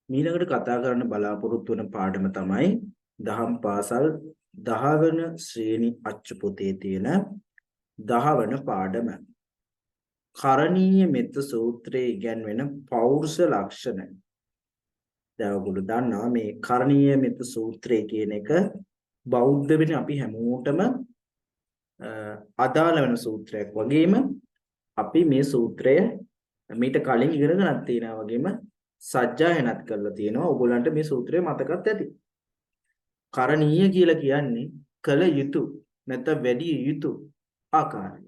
ඊළඟට කතා කරන්න බලාපොරොත්තු වන පාඩම තමයි දහම් පාසල් 10 වෙනි ශ්‍රේණි අච්චු පොතේ තියෙන 10 වෙනි පාඩම. කරණීය මෙත්ත සූත්‍රයේ ඉගැන්වෙන පෞරුෂ ලක්ෂණ. දැන් ඔයගොල්ලෝ දන්නවා මේ කරණීය මෙත්ත සූත්‍රය කියන එක බෞද්ධ වෙන අපි හැමෝටම අදාළ වෙන සූත්‍රයක් වගේම අපි මේ සූත්‍රය මීට කලින් ඉගෙනගෙනත් තියෙනවා වගේම සජ්ජායනත් කරලා තියෙනවා. ඔයගොල්ලන්ට මේ සූත්‍රය මතකත් ඇති. කරණීය කියලා කියන්නේ කළ යුතු නැත්නම් වැඩි යුතු ආකාරය.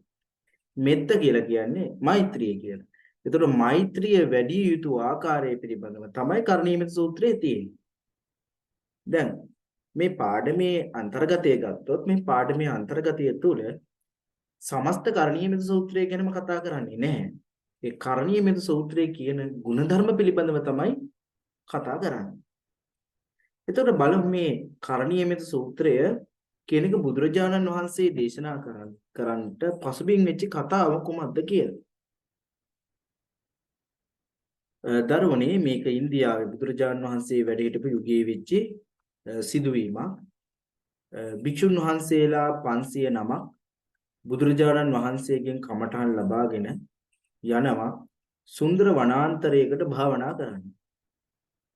මෙත්ත කියලා කියන්නේ මෛත්‍රිය කියලා. ඒතකොට මෛත්‍රිය වැඩි යුතු ආකාරය පිළිබඳව තමයි කරණීය මෙත්ත සූත්‍රයේ තියෙන්නේ. දැන් මේ පාඩමේ අන්තර්ගතය ගත්තොත් මේ පාඩමේ අන්තර්ගතය තුළ සමස්ත කරණීය මෙත්ත සූත්‍රය ගැනම කතා කරන්නේ නැහැ. ඒ කරණීය මෙත්ත සූත්‍රයේ කියන ගුණධර්ම පිළිබඳව තමයි කතා කරන්නේ. එතකොට බලමු මේ කරණීය මෙත්ත සූත්‍රය කියන එක බුදුරජාණන් වහන්සේ දේශනා කරන්නට පසුබිම් වෙච්ච කතාව කොහොමද කියලා. දරුවනේ මේක ඉන්දියාවේ බුදුරජාණන් වහන්සේ වැඩ සිටපු යුගයේ වෙච්ච සිදුවීමක්. භික්ෂුන් වහන්සේලා 500 නමක් බුදුරජාණන් වහන්සේගෙන් කමඨහන් ලබාගෙන යනවා සුන්දර වනාන්තරයකට භාවනා කරන්න.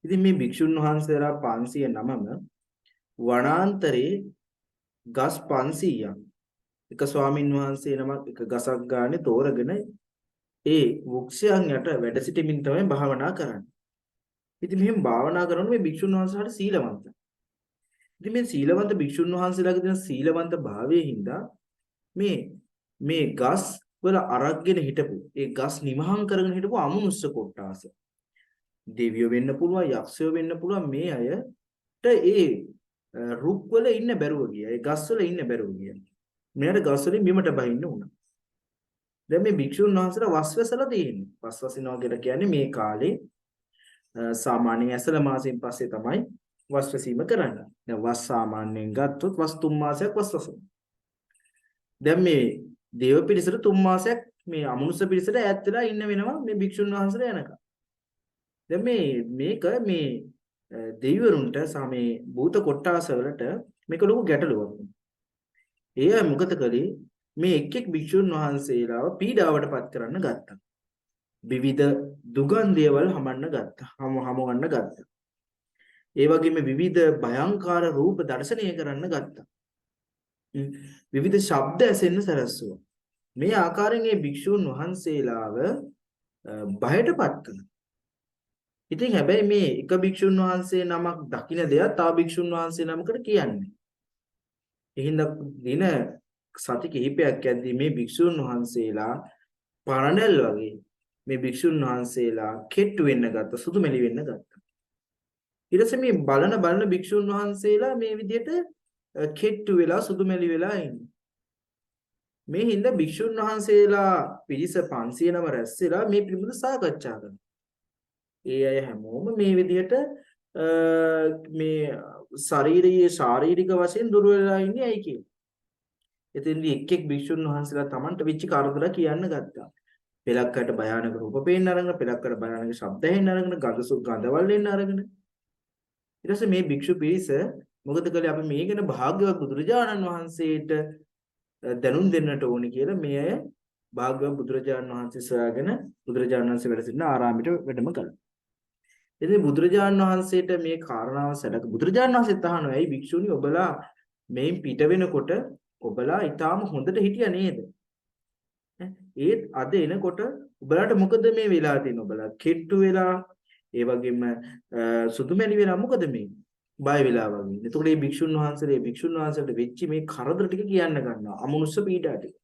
ඉතින් මේ භික්ෂුන් වහන්සේලා 500 නමම වනාන්තරේ ගස් 500ක් එක ස්වාමින් වහන්සේ නමක් එක ගසක් ගානේ තෝරගෙන ඒ වෘක්ෂයන් යට වැඩ සිටමින් තමයි භාවනා කරන්නේ. ඉතින් මෙහෙම භාවනා කරනකොට මේ භික්ෂුන් වහන්සේලාට සීලවන්ත. ඉතින් මේ සීලවන්ත භික්ෂුන් වහන්සේලාගේ තියෙන සීලවන්ත භාවයේ හින්දා මේ ගස් වල අරක්ගෙන හිටපු ඒ ගස් නිමහං කරගෙන හිටපු අමනුෂ්‍ය කොට්ටාස දෙවියෝ වෙන්න පුළුවන් යක්ෂයෝ වෙන්න පුළුවන් මේ අයට ඒ රුක් වල ඉන්න බැරුව ගියා. ඒ ගස් වල ඉන්න බැරුව ගියා. මෙයාට ගස් වලින් බිමට බහින්න උනා. දැන් මේ භික්ෂුන් වහන්සේලා වස්වැසලා තියෙන්නේ. වස්වසිනවා කියලා කියන්නේ මේ කාලේ සාමාන්‍යයෙන් ඇසළ මාසෙන් පස්සේ තමයි වස්වැසීම කරන්නේ. දැන් වස් සාමාන්‍යයෙන් ගත්තොත් වස් 3 මාසයක් වස්වසන. දැන් මේ දේව පිරිසට 3 මාසයක් මේ අමනුෂ්‍ය පිරිසට ඈත් වෙලා ඉන්න වෙනවා මේ භික්ෂුන් වහන්සේලා යනකම්. දැන් මේක මේ දෙවිවරුන්ට සමේ භූත කොට්ටාස වලට මේක ලොකු ගැටලුවක්. ඒ මොකද කළේ මේ එක් භික්ෂුන් වහන්සේලාව පීඩාවට පත් කරන්න ගත්තා. විවිධ දුගන් දේවල් හමවන්න ගත්තා. ඒ වගේම විවිධ භයංකාර රූප දර්ශනය කරන්න ගත්තා. විවිධ ශබ්ද ඇසෙන්න සැලැස්සුවා. මේ ආකාරයෙන් මේ භික්ෂුන් වහන්සේලාව බයටපත් කළා. ඉතින් හැබැයි මේ එක භික්ෂුන් වහන්සේ නමක් දකින්න දෙයක් තව භික්ෂුන් වහන්සේ නමකට කියන්නේ. එහෙනම් දින සති කිහිපයක් යද්දී මේ භික්ෂුන් වහන්සේලා පරණල් වගේ මේ භික්ෂුන් වහන්සේලා කෙට්ටු වෙන්න ගත්තා, සුදුමෙලි වෙන්න ගත්තා. ඊට පස්සේ මේ බලන භික්ෂුන් වහන්සේලා මේ විදිහට කෙට්ටු වෙලා සුදුමෙලි වෙලා ඉන්නේ. මේ හින්දා භික්ෂුන් වහන්සේලා පිරිස 500 නම රැස් වෙලා මේ පිළිබඳව සාකච්ඡා කරනවා. ඒ අය හැමෝම මේ විදිහට මේ ශාරීරික වශයෙන් දුර්වල වෙලා ඉන්නේ ඇයි කියන්නේ. එතෙන්දී එක් භික්ෂුන් වහන්සේලා Tamanට වෙච්ච කරදර කියන්න ගත්තා. පෙලක්කට භයානක රූප පේන්න අරගෙන, පෙලක්කට භයානක ශබ්ද ඇහෙන්න අරගෙන, ගඳවල් එන්න අරගෙන. ඊට පස්සේ මේ භික්ෂු පිරිස මොකද කළේ අපි මේ ගැන භාග්‍යවත් බුදුරජාණන් වහන්සේට දැනුම් දෙන්නට ඕනි කියලා මේ අය භාග්‍යවත් බුදුරජාණන් වහන්සේ සොයාගෙන බුදුරජාණන් වහන්සේ වැඩ සිටින ආරාමයට වැඩම කළා. ඉතින් බුදුරජාණන් වහන්සේට මේ කාරණාව සැලක බුදුරජාණන් වහන්සේත් අහනවා ඇයි භික්ෂුනි ඔබලා මේන් පිට වෙනකොට ඔබලා ඊටාම හොඳට හිටියා නේද? ඒත් අද එනකොට ඔබලාට මොකද මේ වෙලා තියෙන්නේ? ඔබලා කෙට්ටු වෙලා ඒ වගේම සුදුමැලි වෙලා මොකද මේ? බය වෙලා වගේ. එතකොට මේ භික්ෂුන් වහන්සේට වෙච්ච මේ කරදර ටික කියන්න ගන්නවා. අමනුෂ්‍ය පීඩා ටික.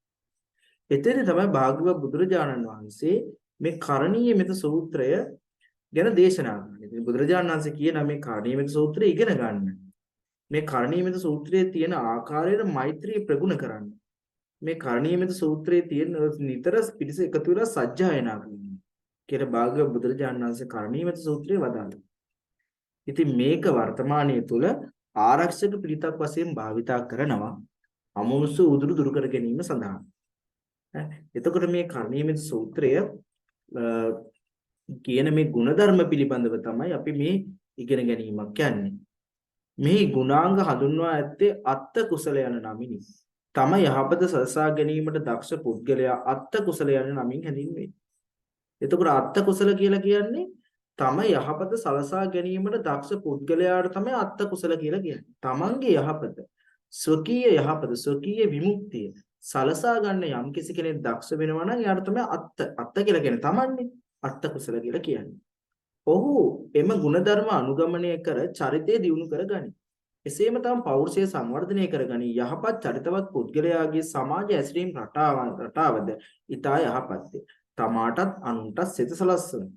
එතෙන් තමයි භාග්‍යවත් බුදුරජාණන් වහන්සේ මේ කරණීය මෙත සූත්‍රය ගැන දේශනා කරන්නේ. ඉතින් බුදුරජාණන් වහන්සේ කියන මේ කරණීය මෙත සූත්‍රය ඉගෙන ගන්න. මේ කරණීය මෙත සූත්‍රයේ තියෙන ආකාරයට මෛත්‍රිය ප්‍රගුණ කරන්න. මේ කරණීය මෙත සූත්‍රයේ තියෙන නිතර පිළිස එකතු වෙලා සජ්ජායනා කරනවා. කියලා භාග්‍යවත් බුදුරජාණන් වහන්සේ කරණීය මෙත සූත්‍රය වදාළා. ඉතින් මේක වර්තමානයේ තුල ආරක්ෂක පිළිතක් වශයෙන් භාවිතා කරනවා අමනුෂ්‍ය උදුරු දුරු කර ගැනීම සඳහා. එතකොට මේ කරණීය මෙත සූත්‍රය කියන මේ ಗುಣධර්ම පිළිබඳව තමයි අපි මේ ඉගෙන ගැනීමක් කියන්නේ. මේ ගුණාංග හඳුන්වා ඇත්තේ අත්ත කුසල යන නමිනි. තම යහපත සලසා ගැනීමට දක්ෂ පුද්ගලයා අත්ත කුසල යන නමින් හැඳින්වේ. එතකොට අත්ත කුසල කියලා කියන්නේ තම යහපත සලසා ගැනීමට දක්ෂ පුද්ගලයාට තමයි අත්ත කුසල කියලා කියන්නේ. තමන්ගේ යහපත, ස්වකීය යහපත, ස්වකීය විමුක්තිය සලසා ගන්න යම් කිසි කෙනෙක් දක්ෂ වෙනවා නම් යාට තමයි අත්ත කියලා කියන්නේ. තමන්නේ අත්ත කුසල කියලා කියන්නේ. ඔහු එම ಗುಣධර්ම අනුගමනය කර චරිතය දියුණු කරගනි. එසේම තම පෞරුෂය සංවර්ධනය කරගනි. යහපත් චරිතවත් පුද්ගලයාගේ සමාජ ඇසුරීම් රටාවද ඊතා යහපත්ය. තමාටත් අනුන්ටත් සිත සලස්වන.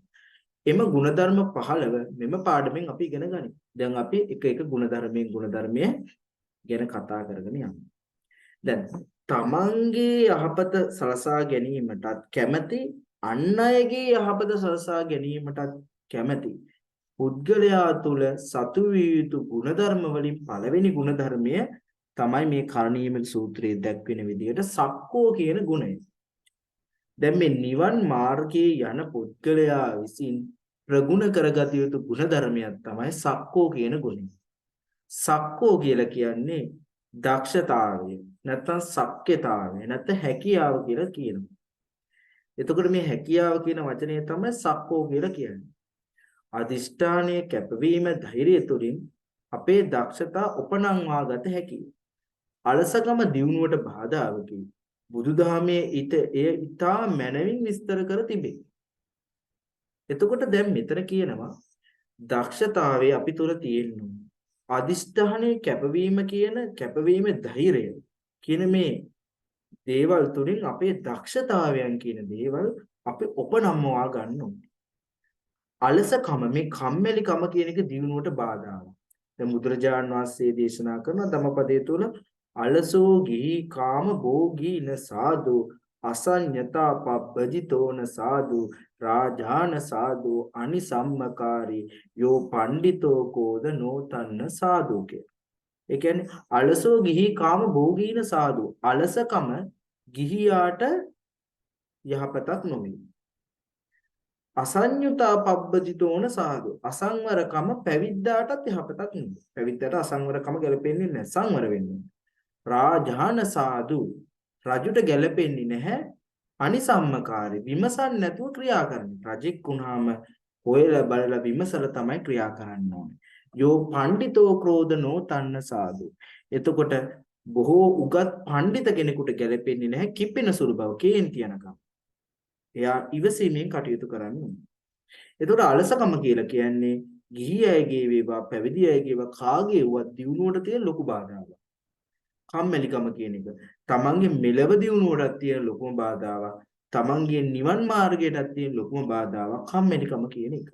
එම ಗುಣධර්ම 15 මෙම පාඩමෙන් අපි ඉගෙන ගනිමු. දැන් අපි එක එක ಗುಣධර්මයේ ගැන කතා කරගෙන යමු. දැන් තමන්ගේ යහපත සලසා ගැනීමටත් කැමැති, අන් අයගේ යහපත සලසා ගැනීමටත් කැමැති පුද්ගලයා තුළ සතු විය යුතු ගුණධර්ම වලින් පළවෙනි ගුණධර්මය තමයි මේ කරණීයමෙල් සූත්‍රයේ දැක්වෙන විදිහට සක්කෝ කියන ගුණය. දැන් මේ නිවන් මාර්ගයේ යන පුද්ගලයා විසින් ප්‍රගුණ කරගත යුතු ගුණධර්මයක් තමයි සක්කෝ කියන ගුණය. සක්කෝ කියලා කියන්නේ දක්ෂතාවය, නැත්නම් සක්්‍යතාවය, නැත්නම් හැකියාව කියලා කියනවා. එතකොට මේ හැකියාව කියන වචනය තමයි සක්කෝ කියලා කියන්නේ. අදිෂ්ඨානයේ කැපවීම ධෛර්යය තුළින් අපේ දක්ෂතා උපනංවා ගත හැකියි. අලසකම දියුණුවට බාධාවකි. බුදුදහමේ එය ඉතා මැනවින් විස්තර කර තිබේ. එතකොට දැන් මෙතන කියනවා දක්ෂතාවයේ අපි තුල තියෙනවා. අදිෂ්ඨානයේ කැපවීම කියන කැපවීම ධෛර්යය කියන මේ දේවල් තුලින් අපේ දක්ෂතාවයන් කියන දේවල් අපි උපනම්මවා ගන්න ඕනේ. අලසකම මේ කම්මැලිකම කියන එක දිනුවට බාධාවක්. දැන් බුදුරජාණන් වහන්සේ දේශනා කරන ධම්මපදයේ තුල අලසෝ ගිහි කාම භෝගීන සාදු අසඤ්ඤතා පබ්බජිතෝන සාදු රාජාන සාදු අනිසම්මකාරී යෝ පණ්ඩිතෝ කෝද නෝතන්න සාදුකේ. ඒ කියන්නේ අලසෝ ගිහි කාම භෝගීන සාදු, අලසකම ගිහියාට යහපතක් නොවේ. අසඤ්ඤතා පබ්බජිතෝන සාදු, අසංවරකම පැවිද්දාටත් යහපතක් නෙවෙයි. පැවිද්දාට අසංවරකම ගැලපෙන්නේ නැහැ, සංවර වෙන්නේ. රාජාන සාදු, රජුට ගැලපෙන්නේ නැහැ. අනිසම්මකාරී, විමසන්නේ නැතුව ක්‍රියා කරන. රජෙක් වුණාම හොයලා බලලා විමසලා තමයි ක්‍රියා කරන්න ඕනේ. යෝ පණ්ඩිතෝ ක්‍රෝධනෝ තන්න සාදු. එතකොට බොහෝ උගත් පණ්ඩිත කෙනෙකුට ගැලපෙන්නේ නැහැ කිපෙන සුළු බව, කේන්ති යනකම්. එයා ඉවසීමෙන් කටයුතු කරන්න ඕනේ. එතකොට අලසකම කියලා කියන්නේ ගිහි අයගේ වේවා පැවිදි අයගේ වේවා කාගේ වුවත් දියුණුවට තියෙන ලොකු බාධාවක්. කම්මැලිකම කියන එක තමන්ගේ මෙලව දියුණුවටත් තියෙන ලොකුම බාධාවක්. තමන්ගේ නිවන් මාර්ගයටත් තියෙන ලොකුම බාධාවක් කම්මැලිකම කියන එක.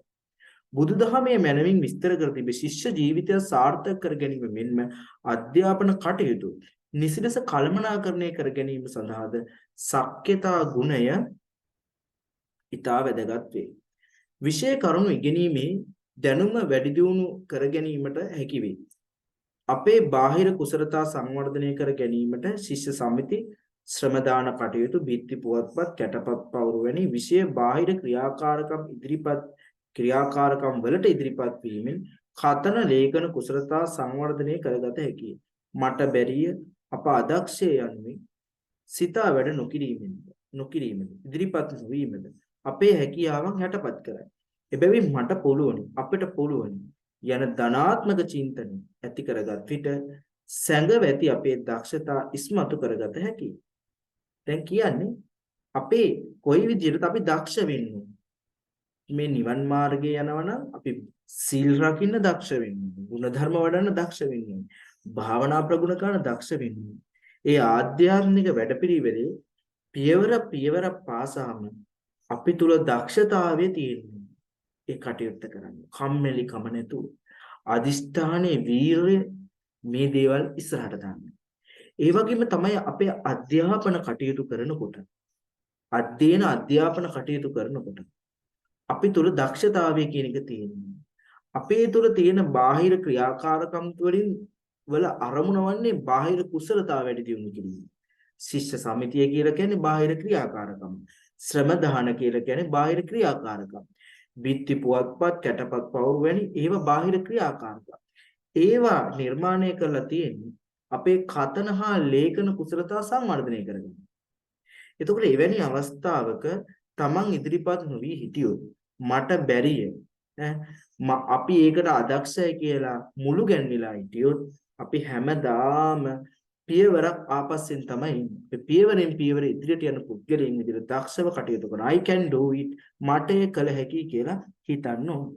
බුදුදහමේ මැනවින් විස්තර කර තිබේ ශිෂ්‍ය ජීවිතය සාර්ථක කර ගැනීම මෙන්ම අධ්‍යාපන කටයුතු නිසිලස කළමනාකරණය කර ගැනීම සඳහාද සක්්‍යතා ගුණය ඉතා වැදගත් වේ. විෂය කරුණු ඉගෙනීමේ දැනුම වැඩි දියුණු කර ගැනීමට හැකි වේ. අපේ බාහිර කුසලතා සංවර්ධනය කර ගැනීමට ශිෂ්‍ය සමිති, ශ්‍රම දාන කටයුතු, බිත්ති පුවත්පත්, කැටපත් පවුරු වැනි විෂය බාහිර ක්‍රියාකාරකම් වලට ඉදිරිපත් වීමෙන් කතන ලේඛන කුසලතා සංවර්ධනය කරගත හැකියි. මට බැරිය, අප අදක්ෂය යනුවෙන් සිතා වැඩ නොකිරීමද ඉදිරිපත් වීමද අපේ හැකියාවන් යටපත් කරයි. එබැවින් මට පුළුවනි, අපිට පුළුවනි යන ධනාත්මක චින්තනය ඇති කරගත් විට සැඟව ඇති අපේ දක්ෂතා ඉස්මතු කරගත හැකියි. දැන් කියන්නේ අපේ කොයි විදිහටද අපි දක්ෂ වෙන්නේ? මේ නිවන් මාර්ගයේ යනවා නම් අපි සීල් රකින්න දක්ෂ වෙන්න ඕනේ. ගුණධර්ම වඩන්න දක්ෂ වෙන්න ඕනේ. භාවනා ප්‍රගුණ කරන දක්ෂ වෙන්න ඕනේ. ඒ ආධ්‍යාත්මික වැඩපිළිවෙලේ පියවර පාසාම අපි තුල දක්ෂතාවය තියෙනවා. ඒ කටයුත්ත කරන්න. කම්මැලිකම නැතුව අදිෂ්ඨානයේ වීරිය මේ දේවල් ඉස්සරහට දාන්න. ඒ වගේම තමයි අපේ අධ්‍යාපන කටයුතු කරනකොට අධ්‍යාපන කටයුතු කරනකොට අපි තුල දක්ෂතාවය කියන එක තියෙනවා. අපේ තුල තියෙන බාහිර ක්‍රියාකාරකම් වල අරමුණ වන්නේ බාහිර කුසලතාව වැඩි දියුණු කිරීම. ශිෂ්‍ය සමිතිය කියලා කියන්නේ බාහිර ක්‍රියාකාරකම්. ශ්‍රම දාන කියලා කියන්නේ බාහිර ක්‍රියාකාරකම්. බිත්ති පුවත්පත් කැටපත් පවුරු වැනි ඒවා බාහිර ක්‍රියාකාරකම්. ඒවා නිර්මාණය කරලා තියෙන්නේ අපේ කතන හා ලේඛන කුසලතා සංවර්ධනය කරගන්න. එතකොට එවැනි අවස්ථාවක තමන් ඉදිරිපත් නොවි හිටියොත් මට බැරිය අපි ඒකට අදක්ෂයි කියලා මුළු ගැන්විලා හිටියොත් අපි හැමදාම පියවරක් ආපස්සෙන් තමයි ඉන්නේ. පියවරෙන් පියවර ඉදිරියට යන පුද්ගලයන් විදිහට දක්ෂව කටයුතු කරන I can do it මට ඒ කළ හැකි කියලා හිතන්න ඕන.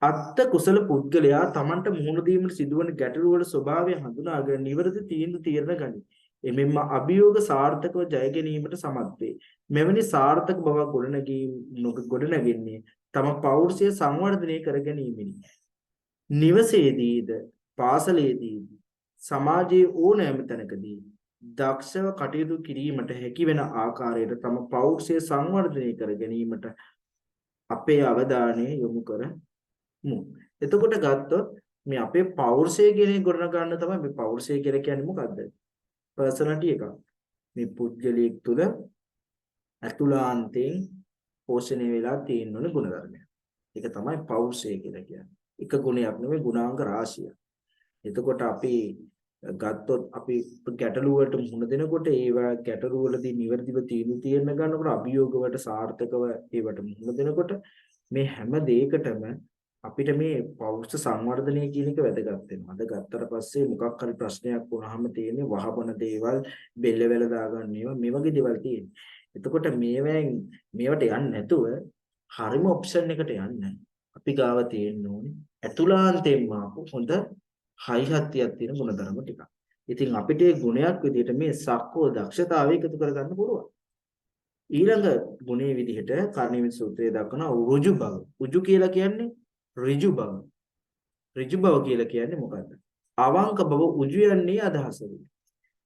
අත්ත කුසල පුද්ගලයා තමන්ට මුහුණ දීමට සිදුවන ගැටලු වල ස්වභාවය හඳුනාගෙන නිවැරදි තීරණ ගනී. එමෙන්න අභියෝග සාර්ථකව ජය ගැනීමට සමත් වේ. මෙවැනි සාර්ථක බවක් ගොඩනැගෙන්නේ තම පෞරුෂය සංවර්ධනය කර ගැනීමෙනි. නිවසේදීද පාසලේදීද සමාජයේ ඕනෑම තැනකදී දක්ෂව කටයුතු කිරීමට හැකි වෙන ආකාරයට තම පෞරුෂය සංවර්ධනය කර ගැනීමට අපේ අවධානය යොමු කරමු. එතකොට ගත්තොත් මේ අපේ පෞරුෂය කියන එක ගොඩනගන්න තමයි මේ පෞරුෂය කියලා කියන්නේ මොකද්ද? පර්සනැලිටි එක. මේ පුද්ගලයෙක් තුළ අතුලාන්තයෙන් පෝෂණය වෙලා තියෙන ඕනේ ගුණධර්මය. ඒක තමයි පෞරුෂය කියලා කියන්නේ. එක ගුණයක් නෙවෙයි ගුණාංග රාශියක්. එතකොට අපි ගත්තොත් අපි ගැටලු වලට මුහුණ දෙනකොට ඒවා ගැටලු වලදී නිවැරදිව තීරණ ගන්නකොට අභියෝග වලට සාර්ථකව ඒවට මුහුණ දෙනකොට මේ හැම දෙයකටම අපිට මේ පෞරුෂ සංවර්ධනය කියන එක වැදගත් වෙනවා. අද ගත්තට පස්සේ මොකක් හරි ප්‍රශ්නයක් වුණාම තියෙන්නේ වහබන දේවල් බෙල්ල වැල දාගන්න ඒවා මේ වගේ දේවල් තියෙන්නේ. එතකොට මේවට යන්නේ නැතුව හරිම ඔප්ෂන් එකට යන්න අපි ගාව තියෙන්න ඕනේ අතුලාන්තයෙන්ම ආපු හොඳ හයිහත්තියක් තියෙන ගුණධර්ම ටිකක්. ඉතින් අපිට ඒ ගුණයක් විදිහට මේ සක්කෝ දක්ෂතාවය එකතු කරගන්න පුළුවන්. ඊළඟ ගුණයේ විදිහට කර්ණීය සූත්‍රයේ දක්වන ඍජු බව. ඍජු කියලා කියන්නේ ඍජු බව. ඍජු බව කියලා කියන්නේ මොකද්ද? අවංක බව ඍජු යන්නේ අදහස වෙයි.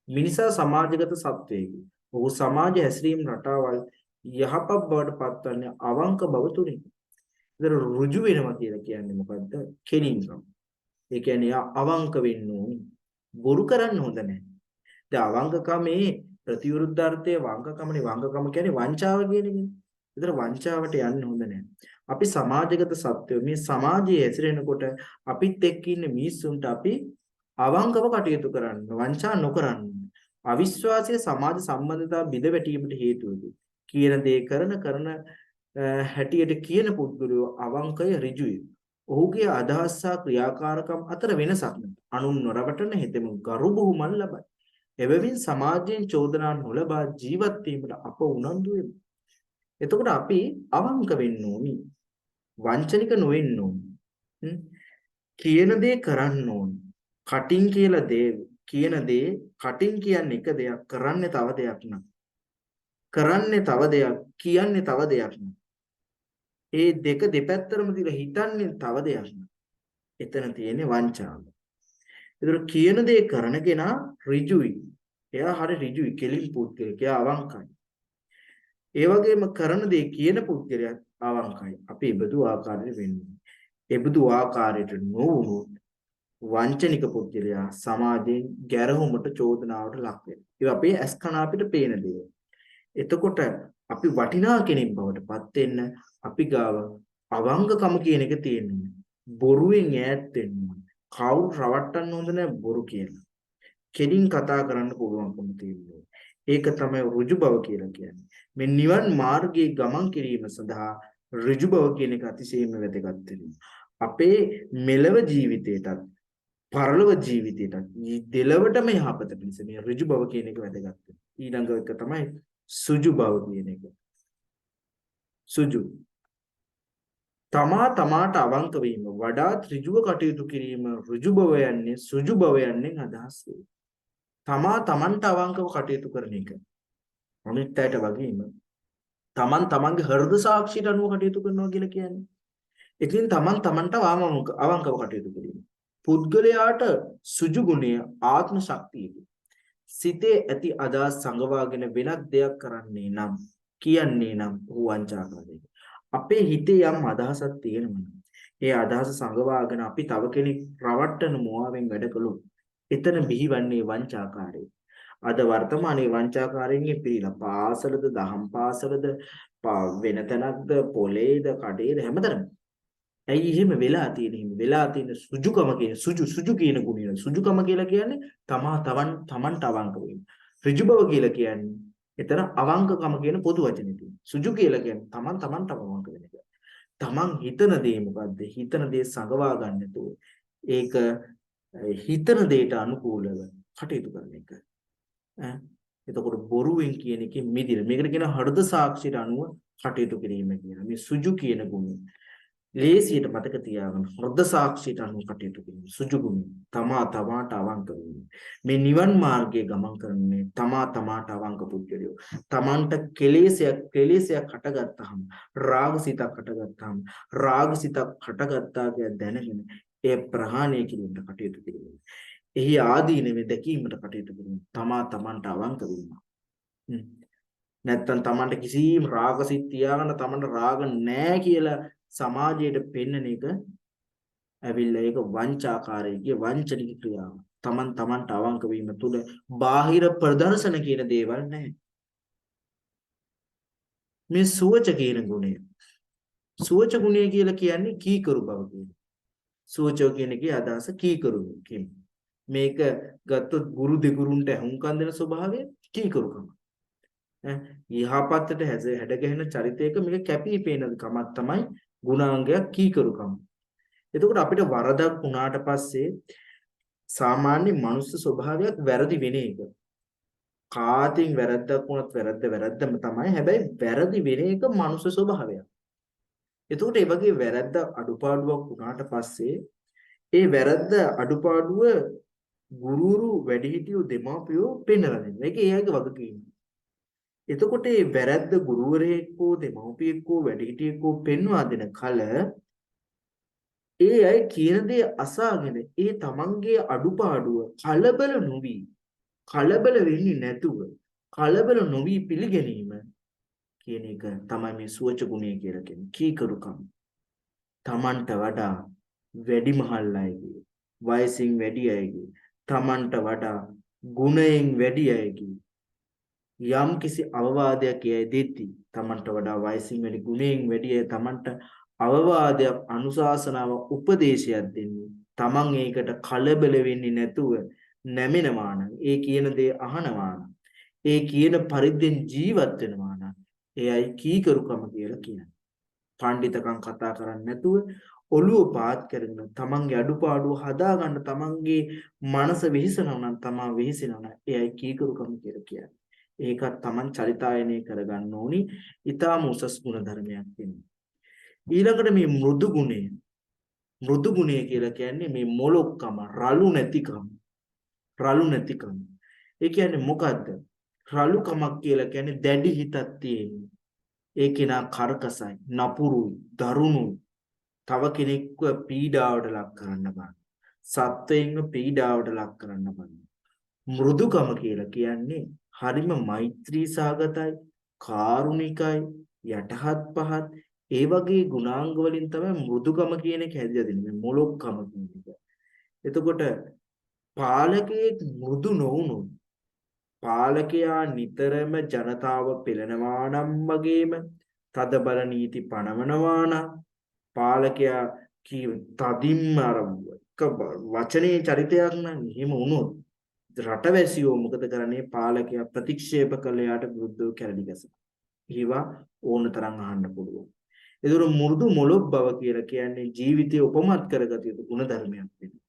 මිනිසා සමාජගත සත්වයෙකි. ඔහු සමාජ හැසිරීම රටාවල් යහපත් බවට පත්වන්නේ අවංක බව තුලින්. ඒතර ඍජු වෙනවා කියලා කියන්නේ මොකද්ද? කෙලින්කම. ඒ කියන්නේ අවංක වෙන්න ඕනේ. බොරු කරන්න හොඳ නැහැ. දැන් අවංකකමේ ප්‍රතිවිරුද්ධාර්ථයේ වංකකමනේ වංකකම කියන්නේ වංචාව කියන එකනේ. ඒතර වංචාවට යන්න හොඳ නැහැ. අපි සමාජගත සත්වයෝ මේ සමාජයේ හැසිරෙනකොට අපිත් එක්ක ඉන්න මිනිස්සුන්ට අපි අවංකව කටයුතු කරන්න, වංචා නොකරන්න. අවිශ්වාසයේ සමාජ සම්බන්ධතා බිඳ වැටීමට හේතු වෙයි. කියන දේ කරන හැටියට කියන පුද්ගලයෝ අවංකය ඍජුයි. ඔහුගේ අදහස් සහ ක්‍රියාකාරකම් අතර වෙනසක් නැහැ. අනුන් නොරවටන හෙතෙම ගරු බුහුමන් ලබයි. එබැවින් සමාජයෙන් චෝදනා නොලබා ජීවත් වීමට අප උනන්දු වෙමු. එතකොට අපි අවංක වෙන්න ඕනි. වංචනික නොවෙන්න ඕනි. කියන දේ කරන්න ඕනි. කටින් කියලා කියන දේ කටින් කියන්නේ එක දෙයක්, කරන්නේ තව දෙයක් නක්. කරන්නේ තව දෙයක්, කියන්නේ තව දෙයක් නක්. ඒ දෙක දෙපැත්තරම දිලා හිතන්නේ තව දෙයක් නක්. එතන තියෙන්නේ වංචාව. ඒතර කියන දේ කරන කෙනා ඍජුයි. එයා හරි ඍජුයි, කෙලින් පුද්ගලෙක්. එයා අවංකයි. ඒ වගේම කරන දේ කියන පුද්ගලයා අවංකයි. අපි බඳු ආකාරයට වෙන්නේ. ඒ බඳු ආකාරයට නොවුනොත් වංචනික පුද්ගලයා සමාජයෙන් ගැරහුමට චෝදනාවට ලක් වෙනවා. ඒ අපේ ඇස් කන අපිට පේන දේ. එතකොට අපි වටිනා කෙනෙක් බවට පත් වෙන්න අපි ගාව අවංකකම කියන එක තියෙනවා. බොරුවෙන් ඈත් වෙන්න ඕනේ. කවුරු රවට්ටන්න හොඳ නැහැ බොරු කියලා. කෙලින් කතා කරන්න පුළුවන්කම තියෙනවා. ඒක තමයි ඍජු බව කියලා කියන්නේ. මේ නිවන් මාර්ගයේ ගමන් කිරීම සඳහා ඍජු බව කියන එක අතිශයින්ම වැදගත් වෙනවා. අපේ මෙලව ජීවිතයටත් පරලොව ජීවිතයටත් දෙලවටම යහපත පිණිස මේ ඍජු බව කියන එක වැදගත් වෙනවා. ඊළඟ එක තමයි සුජු බව කියන එක. සුජු තමාට අවංක වීම වඩාත් ඍජුව කටයුතු කිරීම ඍජු බව යන්නේ සුජු බව යන්නේ අදහස් වේ. තමන්ට අවංකව කටයුතු කරන එක. අනිත් අයට වගේම තමන්ගේ හෘද සාක්ෂියට අනුව කටයුතු කරනවා කියලා කියන්නේ. ඉතින් තමන්ට අවංකව කටයුතු කිරීම. පුද්ගලයාට සුජු ගුණය ආත්ම ශක්තියයි. සිතේ ඇති අදහස් සංගවාගෙන වෙනත් දෙයක් කරන්නේ නම් කියන්නේ නම් ඔහු වංචාකාරයෙක්. අපේ හිතේ යම් අදහසක් තියෙනවා. ඒ අදහස සංගවාගෙන අපි තව කෙනෙක් රවට්ටන මොහාවෙන් වැඩ කළොත් එතන බිහිවන්නේ වංචාකාරයෙක්. අද වර්තමානයේ වංචාකාරයෙන් පිළිලා පාසලද දහම් පාසලද වෙන තැනක්ද පොලේද කඩේද හැමතැනම. ඇයි එහෙම වෙලා තියෙන්නේ? එහෙම වෙලා තියෙන සුජුකම කියන සුජු කියන ගුණය. සුජුකම කියලා කියන්නේ තමන්ට අවංක වීම. ඍජු බව කියලා කියන්නේ එතන අවංකකම කියන පොදු වචනේ තියෙන. සුජු කියලා කියන්නේ තමන්ට අවංක වෙන එක. තමන් හිතන දේ මොකද්ද? හිතන දේ සංගවා ගන්නතෝ ඒක හිතන දේට අනුකූලව කටයුතු කරන එක. එතකොට බොරුවෙන් කියන එකේ මිදිර. මේකට කියන හෘද සාක්ෂියට අනුව කටයුතු කිරීම කියන මේ සුජු කියන ගුණය. ලේසියට මතක තියාගන්න හෘද සාක්ෂියට අනුව කටයුතු කිරීම සුජු ගුණය. තමාට අවංක වීම. මේ නිවන් මාර්ගයේ ගමන් කරන්නේ තමාට අවංක පුද්ගලයෝ. තමන්ට කෙලෙසයක් හටගත්තාම රාගසිතක් හටගත්තාම රාගසිතක් හටගත්තා කියලා දැනගෙන ඒ ප්‍රහාණය කිරීමට කටයුතු කිරීම. එහි ආදීනවේ දැකීමට කටයුතු කිරීම. තමන්ට අවංක වීම. නැත්තම් තමන්ට කිසිම රාගසිත තියාගෙන තමන්ට රාග නැහැ කියලා සමාජයට පෙන්වන එක ඇවිල්ලා ඒක වංචාකාරයේ වංචනික ක්‍රියාව. තමන්ට අවංක වීම තුළ බාහිර ප්‍රදර්ශන කියන දේවල් නැහැ. මේ සුවච කියන ගුණය. සුවච ගුණය කියලා කියන්නේ කීකරු බව කියන්නේ. සුවචෝ කියන එකේ අදහස කීකරු කියන. මේක ගත්තොත් ගුරු දෙගුරුන්ට හුම්කන් දෙන ස්වභාවය කීකරුකම. යහපතට හැඩ ගැහෙන චරිතයක මේක කැපී පෙනෙන කමක් තමයි ගුණාංගයක් කීකරුකම. එතකොට අපිට වරදක් වුණාට පස්සේ සාමාන්‍ය මනුස්ස ස්වභාවයක් වැරදි වෙන එක. කාටින් වැරද්දක් වුණත් වැරද්දම තමයි. හැබැයි වැරදි වෙන එක මනුස්ස ස්වභාවයක්. එතකොට මේ වගේ වැරද්ද අඩුපාඩුවක් වුණාට පස්සේ ඒ වැරද්ද අඩුපාඩුව ගුරුරු වැඩිහිටියෝ දෙමාපියෝ පෙන්වලා දෙනවා. ඒක එයාගේ වගකීම. එතකොට මේ වැරද්ද ගුරුවරයෙක්කෝ දෙමව්පියෙක්කෝ වැඩිහිටියෙක්කෝ පෙන්වා දෙන කල ඒ අය කියන දේ අසාගෙන ඒ තමන්ගේ අඩුපාඩුව කලබල වෙන්නේ නැතුව කලබල නොවි පිළිගැනීම කියන එක තමයි මේ සුවච ගුණය කියලා කියන්නේ. කීකරුකම. තමන්ට වඩා වැඩිමහල් අයගේ වයසින් වැඩි අයගේ තමන්ට වඩා ගුණයෙන් වැඩි අයගේ යම් කිසි අවවාදයක් එය දෙති තමන්ට වඩා වයසින් වැඩි ගුණයෙන් වැඩි අය තමන්ට අවවාදයක් අනුශාසනාවක් උපදේශයක් දෙන්නේ තමන් ඒකට කලබල වෙන්නේ නැතුව නැමෙනවා නම් ඒ කියන දේ අහනවා නම් ඒ කියන පරිද්දෙන් ජීවත් වෙනවා නම් එයයි කීකරුකම කියලා කියන්නේ. පඬිතකම් කතා කරන්නේ නැතුව ඔළුව පාත් කරගෙන තමන්ගේ අඩුපාඩුව හදාගන්න තමන්ගේ මනස වෙහිසනවා නම් තමා වෙහිසෙනවා නම් එයයි කීකරුකම කියලා කියන්නේ. ඒකත් තමන් චරිතායනය කරගන්න ඕනි. ඊටාම උසස් ගුණ ධර්මයක් වෙනවා. ඊළඟට මේ මෘදු ගුණය කියලා කියන්නේ මේ මොලොක්කම රළු නැතිකම. ඒ කියන්නේ මොකද්ද? රළුකමක් කියලා කියන්නේ දැඩි හිතක් තියෙන. ඒ කෙනා කර්කසයි, නපුරුයි, දරුණුයි. තව කෙනෙක්ව පීඩාවට ලක් කරන්න බෑ. සත්වයින්ව පීඩාවට ලක් කරන්න බෑ. මෘදුකම කියලා කියන්නේ හරිම මෛත්‍රී සහගතයි, කාරුණිකයි, යටහත් පහත් ඒ වගේ ගුණාංග වලින් තමයි මෘදුකම කියන එක හැදිලා දෙන්නේ. මොලොක්කම කියන එක. එතකොට පාලකයෙක් මෘදු නොවුනොත් පාලකයා නිතරම ජනතාව පෙළනවා නම් වගේම තද බල නීති පනවනවා නම් පාලකයා තදින්ම වචනේ චරිතයක් නම් එහෙම වුණොත් රටවැසියෝ මොකද කරන්නේ? පාලකයා ප්‍රතික්ෂේප කළ යාට විරුද්ධව කැරලි ගසනවා. ඒවා ඕන තරම් අහන්න පුළුවන්. ඒතර මෘදු මොළොක් බව කියලා කියන්නේ ජීවිතය උපමත් කරගත යුතු ගුණ ධර්මයක් වෙනවා.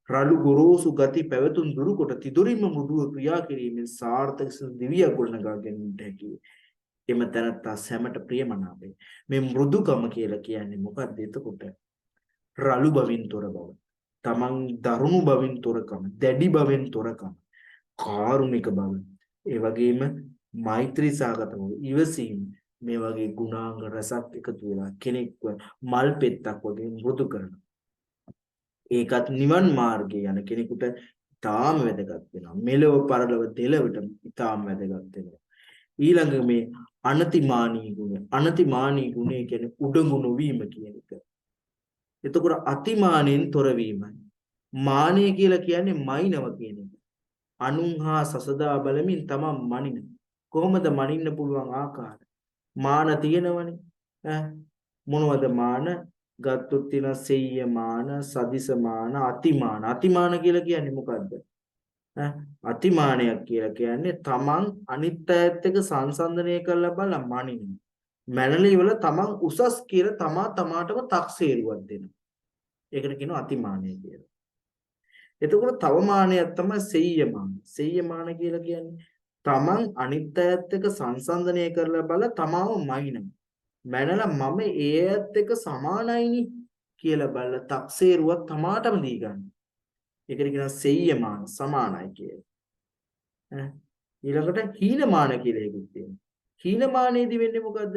රළු ගොරෝසු ගති පැවතුම් දුරු කොට තිදුරින්ම මෘදුව ක්‍රියා කිරීමෙන් සාර්ථක දිවිය ගොඩනගා ගැනීමට හැකියි. එම තැනත්තා සැමට ප්‍රියමනාපේ. මේ මෘදුකම කියලා කියන්නේ මොකක්ද? එතකොට රළු බවින් තොර බව, තමන් දරුණු බවින් තොරකම, දැඩි බවෙන් තොරකම, කාරුණික බව, ඒ වගේම මෛත්‍රී සාගත බව, ඉවසීම, මේ වගේ ගුණාංග රසක් එකතු වෙලා කෙනෙක්ව මල් පෙත්තක් වගේ මෘදු කරනවා. ඒකත් නිවන් මාර්ගයේ යන කෙනෙකුට ඊටාම වැදගත් වෙනවා. මෙලොව පරලොව දෙලවට ඊටාම වැදගත් වෙනවා. ඊළඟ මේ අනතිමානී ගුණය. අනතිමානී ගුණය කියන්නේ උඩඟු නොවීම කියන එක. එතකොට අතිමානෙන් තොරවීමයි. මානය කියලා කියන්නේ මයින්ව කියන එක. අනුන් හා සසදා බලමින් තමන් මනින. කොහොමද මනින්න පුළුවන් ආකාරය? මාන තියෙනවනේ. මොනවද මාන? ගත්තොත් තියෙන සෙය්‍ය මාන, සදිස මාන, අතිමාන. අතිමාන කියලා කියන්නේ මොකද්ද? අතිමානයක් කියලා කියන්නේ තමන් අනිත් අයත් එක්ක සංසන්දනය කරලා බලලා මනින්න. මැනලි වල තමන් උසස් කියලා තමාටම තක්සේරුවක් දෙනවා. ඒකට කියනවා අතිමානය කියලා. එතකොට තව මානයක් තමයි සෙය්‍යමාන. සෙය්‍යමාන කියලා කියන්නේ තමන් අනිත් අයත් එක්ක සංසන්දනය කරලා බල තමාව මනිනවා. මැනලා මම ඒ අයත් එක්ක සමානයිනි කියලා බලලා තක්සේරුවක් තමාටම දී ගන්න. ඒකට කියනවා සෙය්‍යමාන සමානයි කියලා. ඊළඟට හීනමාන කියලා එකක් තියෙනවා. හීනමානයේදී වෙන්නේ මොකද්ද?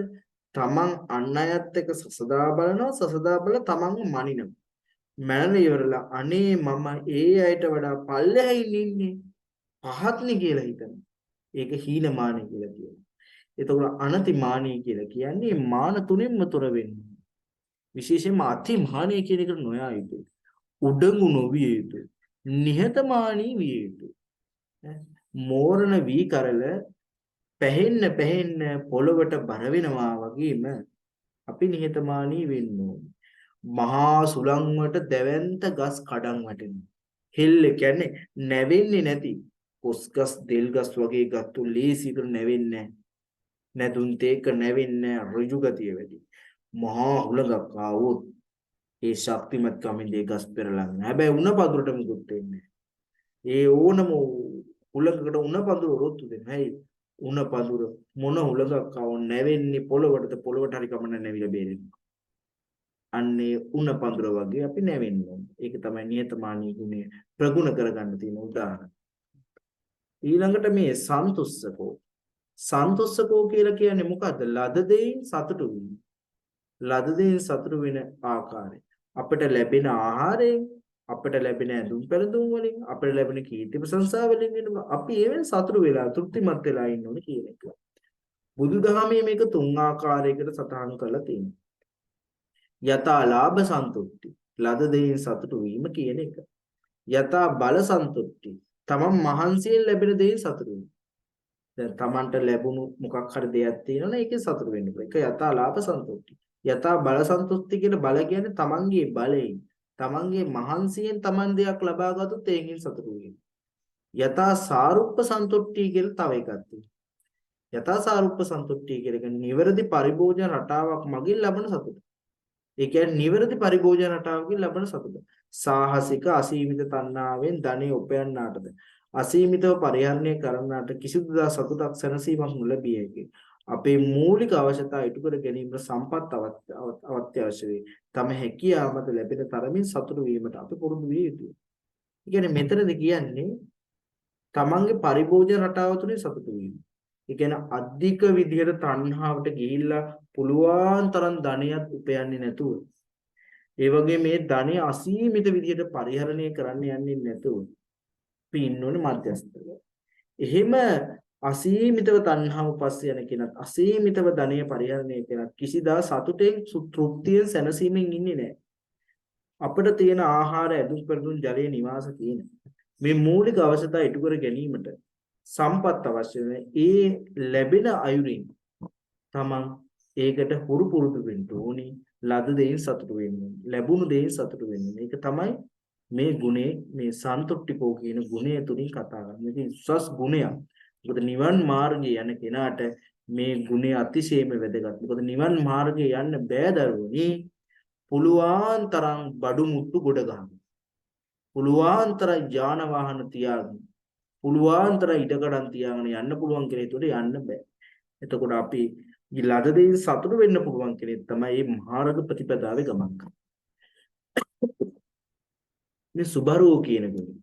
තමන් අන් අයත් එක්ක සසදා බලනවා, සසදා බල තමන්ව මනිනවා. මැනලා ඉවරලා අනේ මම ඒ අයට වඩා පල්ලෙහින් ඉන්නේ පහත්නි කියලා හිතනවා. ඒක හීනමානයි කියලා කියනවා. එතකොට අනතිමානී කියලා කියන්නේ මාන තුනින්ම තොර වෙන්නේ. විශේෂයෙන්ම අතිමානී කියන එකට නොයා යුතුයි. උඩඟු නොවිය යුතුයි. නිහතමානී විය යුතුයි. මෝරණ වී කරල පැහෙන්න පොළවට බර වෙනවා වගේම අපි නිහතමානී වෙන්න ඕනේ. මහා සුළං වලට දැවැන්ත ගස් කඩන් වැටෙනවා. හෙල්ල කියන්නේ නැවෙන්නේ නැති කොස් ගස්, දෙල් ගස් වගේ ගත්තු ලේසියකට නැවෙන්නේ නැහැ. නැදුන් තේක නැවෙන්නේ ඍජු ගතිය වැඩි. මහා හුලඟක් ආවොත් ඒ ශක්තිමත් කමින් ඒ ගස් පෙරලන්නේ. හැබැයි උණ පඳුරට මුකුත් වෙන්නේ නැහැ. ඒ ඕනම හුලඟකට උණ පඳුර රොත්තු දෙන්න. හැයි උණ පඳුර මොන හුලඟක් ආවොත් නැවෙන්නේ පොළවට හරි කමන්න නැවිලා බේරෙනවා. අන්නේ උණ පඳුර වගේ අපි නැවෙන්න ඕනේ. ඒක තමයි නියතමානී ගුණය ප්‍රගුණ කරගන්න තියෙන උදාහරණ. ඊළඟට මේ සන්තුස්සකෝ. සන්තුස්සකෝ කියලා කියන්නේ මොකද්ද? ලද දෙයින් සතුටු වීම. ලද දෙයින් සතුටු වෙන ආකාරය. අපිට ලැබෙන ආහාරයෙන්, අපිට ලැබෙන ඇඳුම් පැළඳුම් වලින්, අපිට ලැබෙන කීර්ති ප්‍රශංසා වලින් වෙනවා. අපි ඒවෙන් සතුටු වෙලා තෘප්තිමත් වෙලා ඉන්න ඕනේ කියන එක. බුදුදහමේ මේක තුන් ආකාරයකට සටහන් කරලා තියෙනවා. යතා ලාභ සන්තුට්ටි, ලද දෙයින් සතුටු වීම කියන එක. යතා බල සන්තුට්ටි, තමන් මහන්සියෙන් ලැබෙන දෙයින් සතුටු වීම. දැන් තමන්ට ලැබුණු මොකක් හරි දෙයක් තියෙනවනේ ඒකේ සතුටු වෙන්න පුළුවන්. ඒක යතා ලාභ සන්තුට්ටි. යතා බල සන්තුට්ටි කියන බල කියන්නේ තමන්ගේ බලයෙන්, තමන්ගේ මහන්සියෙන් තමන් දෙයක් ලබා ගත්තොත් ඒකින් සතුටු වීම. යතා සාරුප්ප සන්තුට්ටි කියලා තව එකක් තියෙනවා. යතා සාරුප්ප සන්තුට්ටි කියන නිවැරදි පරිභෝජන රටාවක් මගින් ලබන සතුට. ඒ කියන්නේ නිවැරදි පරිභෝජන රටාවකින් ලබන සතුට. සාහසික අසීමිත තණ්හාවෙන් ධනෙ උපයන්නාටද අසීමිතව පරිහරණය කරන්නාට කිසිදු දා සතුටක් සැනසීමක් නොලැබිය හැකියි. අපේ මූලික අවශ්‍යතා ඉටු කර ගැනීමට සම්පත් අවශ්‍ය වේ. තම හැකියාව මත ලැබෙන තරමින් සතුටු වීමට අපි පුරුදු විය යුතුයි. ඒ කියන්නේ මෙතනදී කියන්නේ තමන්ගේ පරිභෝජන රටාව තුළින් සතුටු වීම. ඒ කියන්නේ අධික විදියට තණ්හාවට ගිහිල්ලා පුළුවන් තරම් ධනයක් උපයන්නේ නැතුව, ඒ වගේ මේ ධනෙ අසීමිත විදියට පරිහරණය කරන්න යන්නේ නැතුව අපි ඉන්න ඕනේ මධ්‍යස්ථව. එහෙම අසීමිතව තණ්හාව පස්සේ යන කෙනත් අසීමිතව ධනය පරිහරණය කරන කිසිදා සතුටෙන් තෘප්තියෙන් සැනසීමෙන් ඉන්නේ නැහැ. අපිට තියෙන ආහාර, ඇඳුම් පැළඳුම්, ජලය, නිවාස කියන මේ මූලික අවශ්‍යතා ඉටු කර ගැනීමට සම්පත් අවශ්‍ය වෙන ඒ ලැබෙන අයුරින් තමන් ඒකට හුරු පුරුදු වෙන්න ඕනි. ලද දෙයින් සතුටු වෙන්න ඕනි. ලැබුණු දෙයින් සතුටු වෙන්න ඕනි. ඒක තමයි මේ ගුණේ, මේ සන්තුට්ඨිකෝ කියන ගුණය තුලින් කතා කරන්නේ. මේක උසස් ගුණයක්. මොකද නිවන් මාර්ගයේ යන කෙනාට මේ ගුණය අතිශයම වැදගත්. මොකද නිවන් මාර්ගයේ යන්න බෑ දරුවනි. පුළුවන් තරම් බඩු මුට්ටු ගොඩ ගන්න. පුළුවන් තරම් යාන වාහන තියාගෙන, පුළුවන් තරම් ඉඩකඩම් තියාගෙන යන්න පුළුවන් කෙනෙකුට යන්න බෑ. එතකොට අපි ලද දෙයින් සතුටු වෙන්න පුළුවන් කෙනෙක් තමයි මේ මාර්ග ප්‍රතිපදාවේ ගමන් කරන්නේ. මේ සුබරෝ කියන ගුණය.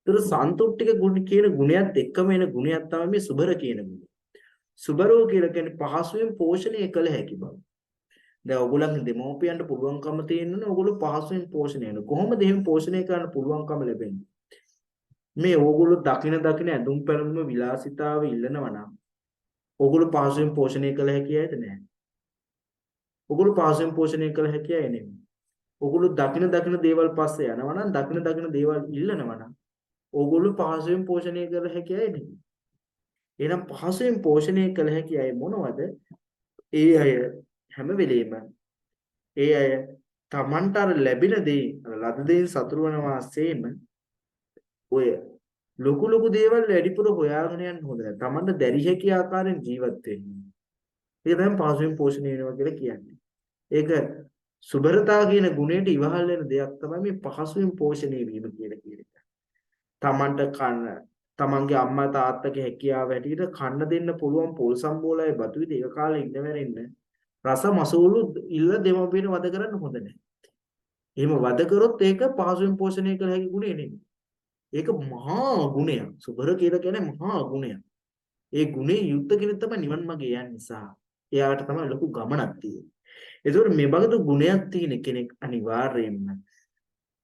ඒතර සන්තුට්ඨික ගුණ කියන ගුණයත් එක්කම එන ගුණයක් තමයි මේ සුබර කියන ගුණය. සුබරෝ කියලා කියන්නේ පහසුවෙන් පෝෂණය කළ හැකි බව. දැන් ඔයගොල්ලන්ගේ දෙමෝපියන්ට පුළුවන්කම තියෙනනේ ඔයගොල්ලෝ පහසුවෙන් පෝෂණය කරන. කොහොමද එහෙම පෝෂණය කරන්න පුළුවන්කම ලැබෙන්නේ? මේ ඕගොල්ලෝ දකින ඇඳුම් පැළඳුම් විලාසිතාව ඉල්ලනවා නම් ඕගොල්ලෝ පහසුවෙන් පෝෂණය කළ හැකි ඇයිද නැහැ? ඕගොල්ලෝ පහසුවෙන් පෝෂණය කළ හැකි ඇයි නෙමෙයි. ඕගොල්ලෝ දකින දේවල් පස්සේ යනවා නම් දකින දේවල් ඉල්ලනවා නම් ඕගොල්ලෝ පහසුවෙන් පෝෂණය කළ හැකි අය නෙමෙයි. එහෙනම් පහසුවෙන් පෝෂණය කළ හැකි අය මොනවද? ඒ අය හැම වෙලෙම ඒ අය Tamanට අර ලැබෙන දේ ලද දේ සතුරු වන වාසයේම ඔය ලොකු ලොකු දේවල් වැඩිපුර හොයාගෙන යන්න හොඳ නැහැ. Tamanට දැරිය හැකි ආකාරයෙන් ජීවත් වෙන්න. ඒක තමයි පහසුවෙන් පෝෂණය වෙනවා කියලා කියන්නේ. ඒක සුබරතා කියන ගුණයට ඉවහල් වෙන දෙයක් තමයි මේ පහසුවෙන් පෝෂණය වීම කියලා කියන්නේ. Tamanට කන්න තමන්ගේ අම්මා තාත්තගේ හැකියාව හැටියට කන්න දෙන්න පුළුවන් පොල් සම්බෝලයි බතු විද ඒක කාලේ ඉන්න වෙරින්න රස මසූලු ඉල්ල දෙමව්පියන් වද කරන්න හොඳ නැහැ. එහෙම වද කරොත් ඒක පහසුවෙන් පෝෂණය කළ හැකි ගුණය නෙමෙයි. ඒක මහා ගුණයක්. සුබර කියලා කියන්නේ මහා ගුණයක්. ඒ ගුණේ යුක්ත කෙනෙක් තමයි නිවන් මාගේ යන්නේ නිසා. එයාට තමයි ලොකු ගමනක් තියෙන්නේ. ඒකෝර මේ බගතු ගුණයක් තියෙන කෙනෙක් අනිවාර්යයෙන්ම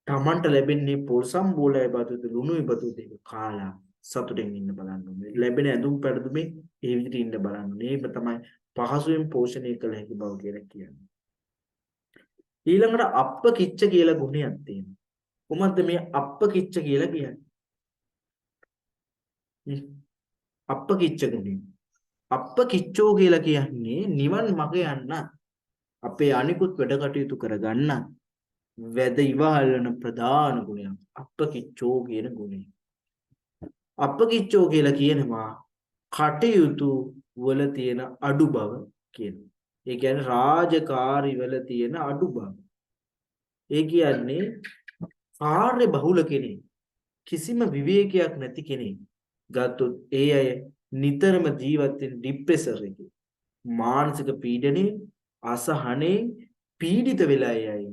තමන්ට ලැබෙන්නේ පොල් සම්බෝලයි බතුද ලුණුයි බතුද ඒක කාලා සතුටෙන් ඉන්න බලන්න ඕනේ. ලැබෙන ඇඳුම් පැළඳුමේ ඒ විදිහට ඉන්න බලන්න ඕනේ. ඒක තමයි පහසුවෙන් පෝෂණය කළ හැකි බව කියලා කියන්නේ. ඊළඟට අප්ප කිච්ච කියලා ගුණයක් තියෙනවා. කොහොමද මේ අප්ප කිච්ච කියලා කියන්නේ? අප්ප කිච්ච ගුණය. අප්ප කිච්චෝ කියලා කියන්නේ නිවන් මඟ යන්න අපේ අනිකුත් වැඩ කටයුතු කරගන්න වැද ඉවහල් වෙන ප්‍රධාන ගුණයක්. අප්ප කිච්චෝ කියන ගුණය. අප්පකිච්චෝ කියලා කියනවා කටයුතු වල තියෙන අඩු බව කියනවා. ඒ කියන්නේ රාජකාරි වල තියෙන අඩු බව. ඒ කියන්නේ කාර්ය බහුල කෙනෙක්. කිසිම විවේකයක් නැති කෙනෙක්. ගත්තොත් ඒ අය නිතරම ජීවත් වෙන ડિප්‍රෙසර් එකේ. මානසික පීඩනේ අසහනේ පීඩිත වෙලා යයි.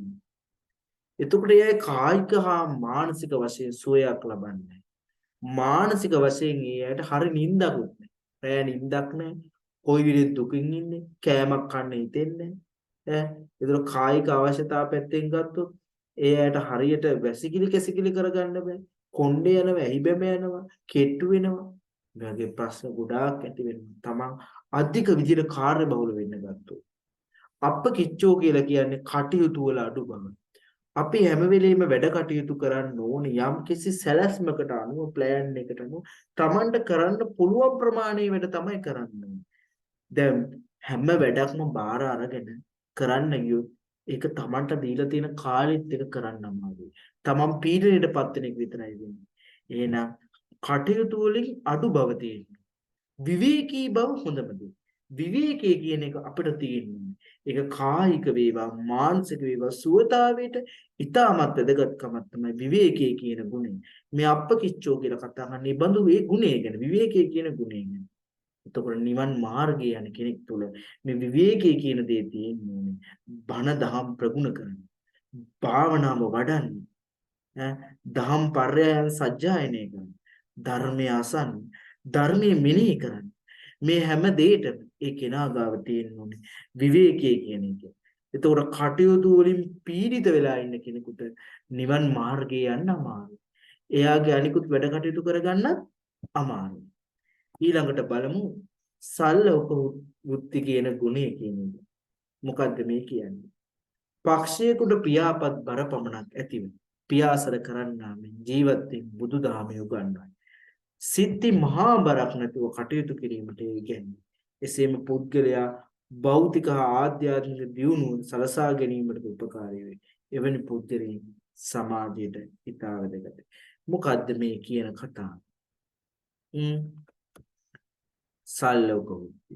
එතකොට ඒ කායික හා මානසික වශයෙන් සුවයක් ලබන්නේ. මානසික වශයෙන් ඊයට හරි නිින්දකුත් නැහැ. රෑ නිින්දක් නැහැ. කොයි විදිහට දුකින් ඉන්නේ. කෑමක් කන්න හිතෙන්නේ නැහැ. ඒතර කායික අවශ්‍යතාව පැත්තෙන් ගත්තොත් එයාට හරියට වැසිකිලි කැසිකිලි කරගන්න බෑ. කොණ්ඩේ යනවා, ඇහිබැම යනවා, කෙට්ටු වෙනවා. මේ වගේ ප්‍රශ්න ගොඩාක් ඇති වෙනවා. තමන් අධික විදිහට කාර්ය බහුල වෙන්න ගත්තොත්. අප්ප කිච්චෝ කියලා කියන්නේ කටයුතු වල අඩු බව. අපි හැම වෙලෙම වැඩ කටයුතු කරන්න ඕනේ යම් කිසි සැලැස්මකට අනුව ප්ලෑන් එකට අනුව Tamanට කරන්න පුළුවන් ප්‍රමාණයේ වැඩ තමයි කරන්න ඕනේ. දැන් හැම වැඩක්ම බාර අරගෙන කරන්න ගියොත් ඒක Tamanට දීලා තියෙන කාලෙත් එක කරන්න අමාරුයි. Taman පීඩනයටපත් වෙන එක විතරයි වෙන්නේ. එහෙනම් කටයුතු වලින් අඩු බව තියෙනවා. විවේකී බව හොඳම දේ. විවේකයේ කියන එක අපිට තියෙන්නේ. ඒක කායික වේවා මානසික වේවා සුවතාවයට ඉතාමත් වැදගත්කමක් තමයි විවේකයේ කියන ගුණය. මේ අප්පකිච්චෝ කියලා කතා කරන්නේ බඳු ඒ ගුණය ගැන විවේකයේ කියන ගුණය ගැන. එතකොට නිවන් මාර්ගයේ යන කෙනෙක් තුළ මේ විවේකයේ කියන දේ තියෙන්නේ. බණ දහම් ප්‍රගුණ කරන්න. භාවනාව වඩන්න. දහම් පර්යයන් සජ්ජායනය කරන්න. ධර්මය අසන්න. ධර්මයේ මෙනෙහි කරන්න. මේ හැම දෙයකම ඒ කෙනා ගාව තියෙන්න ඕනේ විවේකයේ කියන එක. එතකොට කටයුතු වලින් පීඩිත වෙලා ඉන්න කෙනෙකුට නිවන් මාර්ගයේ යන්න අමාරුයි. එයාගේ අනිකුත් වැඩ කටයුතු කරගන්න අමාරුයි. ඊළඟට බලමු සල්ලෝක වෘත්ති කියන ගුණය කියන එක. මොකද්ද මේ කියන්නේ? පක්ෂයකට පියාපත් බර පමණක් ඇතිව පියාසර කරන්නා මෙන් ජීවත් වෙන බුදුදහමේ උගන්වයි. සිද්ධි මහා බරක් නැතුව කටයුතු කිරීමට ඉගැන්වයි. එසේම පුද්ගලයා භෞතික හා ආධ්‍යාත්මික දියුණුව සලසා ගැනීමට උපකාරී වේ. එවැනි පුද්ගලයන් සමාජයට ඉතා වැදගත්. මොකද්ද මේ කියන කතාව? සල්ලෝක වෘත්ති.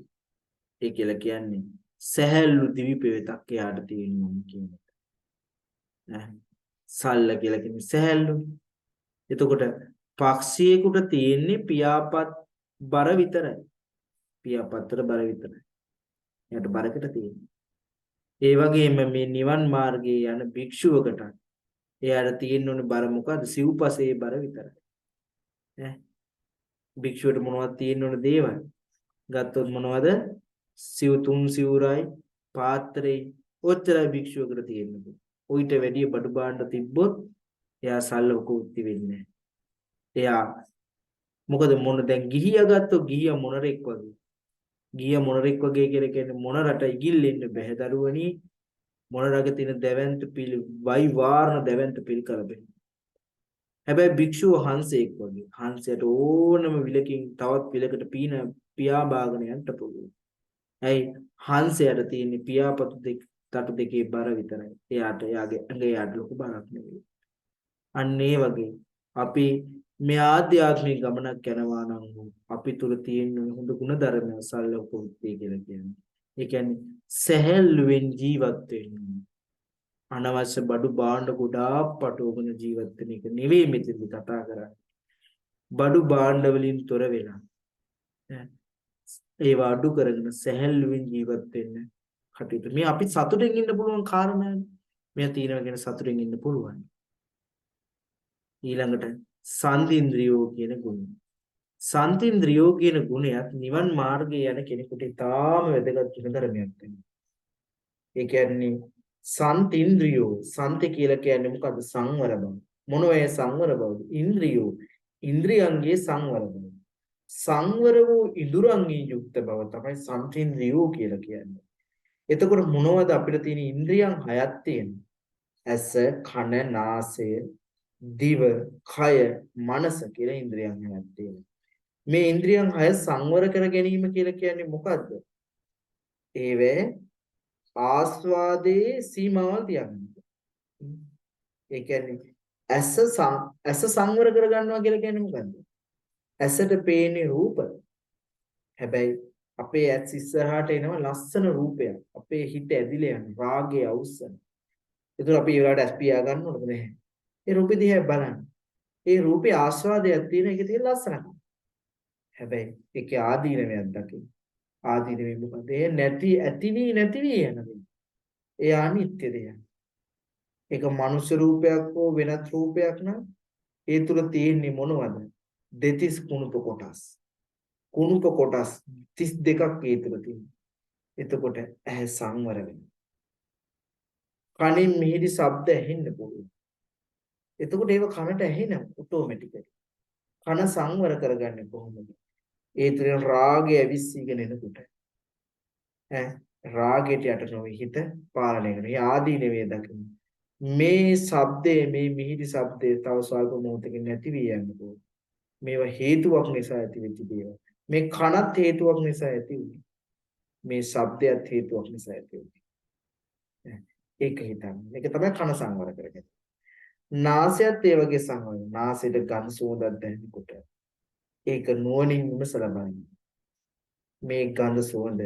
ඒ කියලා කියන්නේ සැහැල්ලු දිවි පෙවෙතක් එයාට තියෙනවා කියන එක. සල්ල කියලා කියන්නේ සැහැල්ලු. එතකොට පක්ෂියෙකුට තියෙන්නේ පියාපත් බර විතරයි. පියාපත්තට බර විතරයි. එයාට බරකට තියෙන්නේ. ඒ වගේම මේ නිවන් මාර්ගයේ යන භික්ෂුවකට එයාට තියෙන්න ඕනේ බර මොකද්ද? සිව්පසේ බර විතරයි. භික්ෂුවට මොනවද තියෙන්න ඕනේ දේවල්? ගත්තොත් මොනවද? සිව් තුන් සිවුරයි පාත්‍රේ ඔච්චරයි භික්ෂුවකට තියෙන්නේ. ඔయిత වැඩි බඩු බාණ්ඩ තිබ්බොත් එයා සල්ලෝක වෘත්ති වෙන්නේ නැහැ. එයා මොකද මොන දැන් ගිහියා ගත්තොත් ගිහියා මොනරෙක් වගේ. ගිහියා මොනරෙක් වගේ කියලා කියන්නේ මොනරට ඉගිල්ලෙන්න බෑ දරුවනි. මොනරගේ තියෙන දැවැන්ත පිළි වයි වාරණ දැවැන්ත පිළි කරබේ. හැබැයි භික්ෂුව හංසෙක් වගේ. හංසයට ඕනම විලකින් තවත් විලකට පියා බාගෙන යන්න පුළුවන්. ඇයි හංසයට තියෙන පියාපතු තටු දෙකේ බර විතරයි. එයාට එයාගේ ඇඟේ යට ලොකු බරක් නෙවෙයි. අන්න ඒ වගේ අපි මේ ආධ්‍යාත්මික ගමනක් යනවා නම් අපි තුල තියෙන හොඳ ගුණධර්ම සල්ලෝපොත්තේ කියලා කියන්නේ. ඒ කියන්නේ සැහැල්ලුවෙන් ජීවත් වෙන්න. අනවශ්‍ය බඩු භාණ්ඩ ගොඩාක් පටවගෙන ජීවත් වෙන එක නෙවෙයි මෙතනදි කතා කරන්නේ. බඩු භාණ්ඩ වලින් තොර වෙලා ඒවා අඩු කරගෙන සැහැල්ලුවෙන් ජීවත් වෙන්න කටයුතු. මේ අපි සතුටින් ඉන්න පුළුවන් කාරණානේ. මෙයා තීරණ ගැන සතුටින් ඉන්න පුළුවන්. ඊළඟට සන්තින්ද්‍රියෝ කියන ගුණය. සන්තින්ද්‍රියෝ කියන ගුණයත් නිවන් මාර්ගයේ යන කෙනෙකුට ඉතාම වැදගත් ගුණධර්මයක් වෙනවා. ඒ කියන්නේ සන්තින්ද්‍රියෝ සන්ති කියලා කියන්නේ මොකද්ද? සංවර බව. මොනවයේ සංවර බවද? ඉන්ද්‍රියෝ ඉන්ද්‍රියන්ගේ සංවර බව. සංවර වූ ඉඳුරන්ගේ යුක්ත බව තමයි සන්තින්ද්‍රියෝ කියලා කියන්නේ. එතකොට මොනවද අපිට තියෙන ඉන්ද්‍රියන් හයක් තියෙනවා? ඇස, කන, නාසය, දිව, කය, මනස කියලා ඉන්ද්‍රියන් හයක් තියෙනවා. මේ ඉන්ද්‍රියන් හය සංවර කර ගැනීම කියලා කියන්නේ මොකද්ද? ඒවේ ආස්වාදයේ සීමාවල් තියන්නේ. ඒ කියන්නේ ඇස සංවර කර ගන්නවා කියලා කියන්නේ මොකද්ද? ඇසට පේන්නේ රූප. හැබැයි අපේ ඇස් ඉස්සරහට එනවා ලස්සන රූපයක්. අපේ හිත ඇදිලා යන රාගය අවුස්සන. ඒතර අපි ඒවට ඇස් පියා ගන්න ඕනද නැහැ. ඒ රූපෙ දිහා බලන්න. ඒ රූපේ ආස්වාදයක් තියෙන එකේ තියෙන ලස්සනකම. හැබැයි ඒකේ ආදීනවයක් දකින්න. ආදීනවෙ මොකද? ඒ නැති ඇතිවි නැතිවි යනවා. ඒ අනිත්‍ය දෙයක්. ඒක මනුෂ්‍ය රූපයක් හෝ වෙනත් රූපයක් නම් ඒ තුල තියෙන්නේ මොනවද? දෙතිස් කුණුප කොටස්. කුණුප කොටස් 32ක් ඒ තුල තියෙනවා. එතකොට ඇහැ සංවර වෙනවා. කනින් මිහිරි ශබ්ද ඇහෙන්න පුළුවන්. එතකොට ඒව කනට ඇහෙනවා ඔටෝමැටිකලි. කන සංවර කරගන්නේ කොහොමද? ඒ තුලින් රාගය ඇවිස්සීගෙන එනකොට රාගයට යට නොවී හිත පාලනය කරනවා. ඒ ආදීනවේ දකින්න. මේ ශබ්දේ මේ මිහිරි ශබ්දේ තව ස්වල්ප මොහොතකින් නැති වී යන්න පුළුවන්. මේවා හේතුවක් නිසා ඇතිවෙච්ච දේවල්. මේ කනත් හේතුවක් නිසා ඇති වුනේ. මේ ශබ්දයත් හේතුවක් නිසා ඇති වුනේ. ඒක හිතන්න. මේක තමයි කන සංවර කරගන්නේ. නාසයත් ඒ වගේ සංවර. නාසයට ගඳ සුවඳක් දැනෙනකොට ඒක නුවණින් විමසලා බලන්න. මේ ගඳ සුවඳ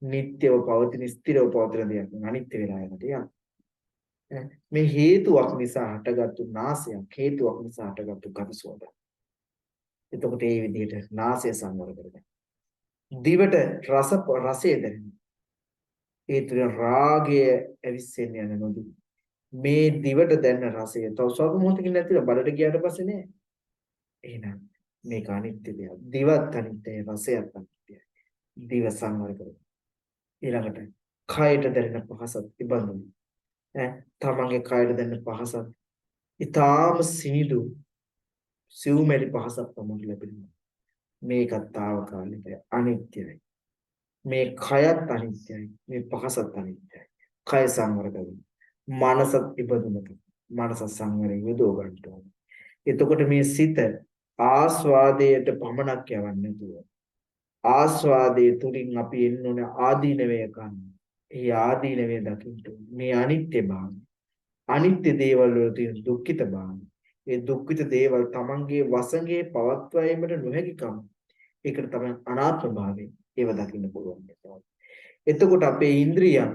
නිට්ටයව පවතින ස්ථිරව පවතින දෙයක්. අනිත්‍ය වෙලා යන දෙයක්. මේ හේතුවක් නිසා හටගත්තු නාසයක් හේතුවක් නිසා හටගත්තු ගඳ සුවඳ. එතකොට මේ විදිහට නාසය සංවර කරගන්න. දිවට රසය දැනෙනවා. ඒ තුළ රාගය ඇවිස්සෙන්න යන නොදී. මේ දිවට දැනෙන රසය තව ස්වල්ප මොහොතකින් නැතිව බඩට ගියාට පස්සේ නෑ. එහෙනම් මේක අනිත්‍ය දෙයක්. දිවත් අනිත්‍යයි, රසයත් අනිත්‍යයි. දිව සංවර කරගන්න. ඊළඟට කයට දැනෙන පහසත් ඉබඳුයි. තමන්ගේ කයට දැනෙන පහසත් ඊටාම සිනිදු සිව්මැලි පහසක් තමයි ලැබෙනවා. මේකත් తాවකාලිකයි, අනිත්‍යයි. මේ කයත් අනිත්‍යයි, මේ පහසත් අනිත්‍යයි. කය සංවර කරගන්න. මනසත් ඉබඳුමක. මනස සංවරයෙන් යොදව ගන්න ඕනේ. එතකොට මේ සිත ආස්වාදයට පමණක් යවන්නේ නැතුව ආස්වාදයේ තුලින් අපි එන්න ඕන ආදීනවය ගන්න. ඒ ආදීනවය දකින්න මේ අනිත්‍ය භාවය. අනිත්‍ය දේවල් වල තියෙන දුක්ඛිත භාවය. ඒ දුක්ඛිත දේවල් තමන්ගේ වසඟේ පවත්වීමට නොහැකිකම. ඒකට තමයි අනාත්ම භාවය. ඒව දකින්න පුළුවන්. එතකොට අපේ ඉන්ද්‍රියන්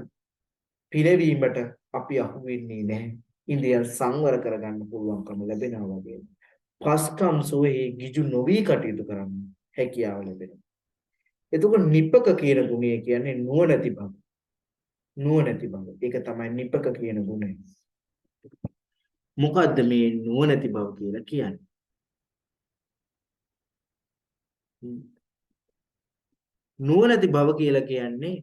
පිනවීමට අපි අහු වෙන්නේ නැහැ. ඉන්ද්‍රියන් සංවර කරගන්න පුළුවන්කම ලැබෙනවා වගේ. පස්කම් සෝහේ ගිජු නොවි කටයුතු කරන්න හැකියාව ලැබෙනවා. එතකොට නිපක කියන ගුණය කියන්නේ නුවණැති බව. නුවණැති බව. ඒක තමයි නිපක කියන ගුණය. මොකද්ද මේ නුවණැති බව කියලා කියන්නේ? නුවණැති බව කියලා කියන්නේ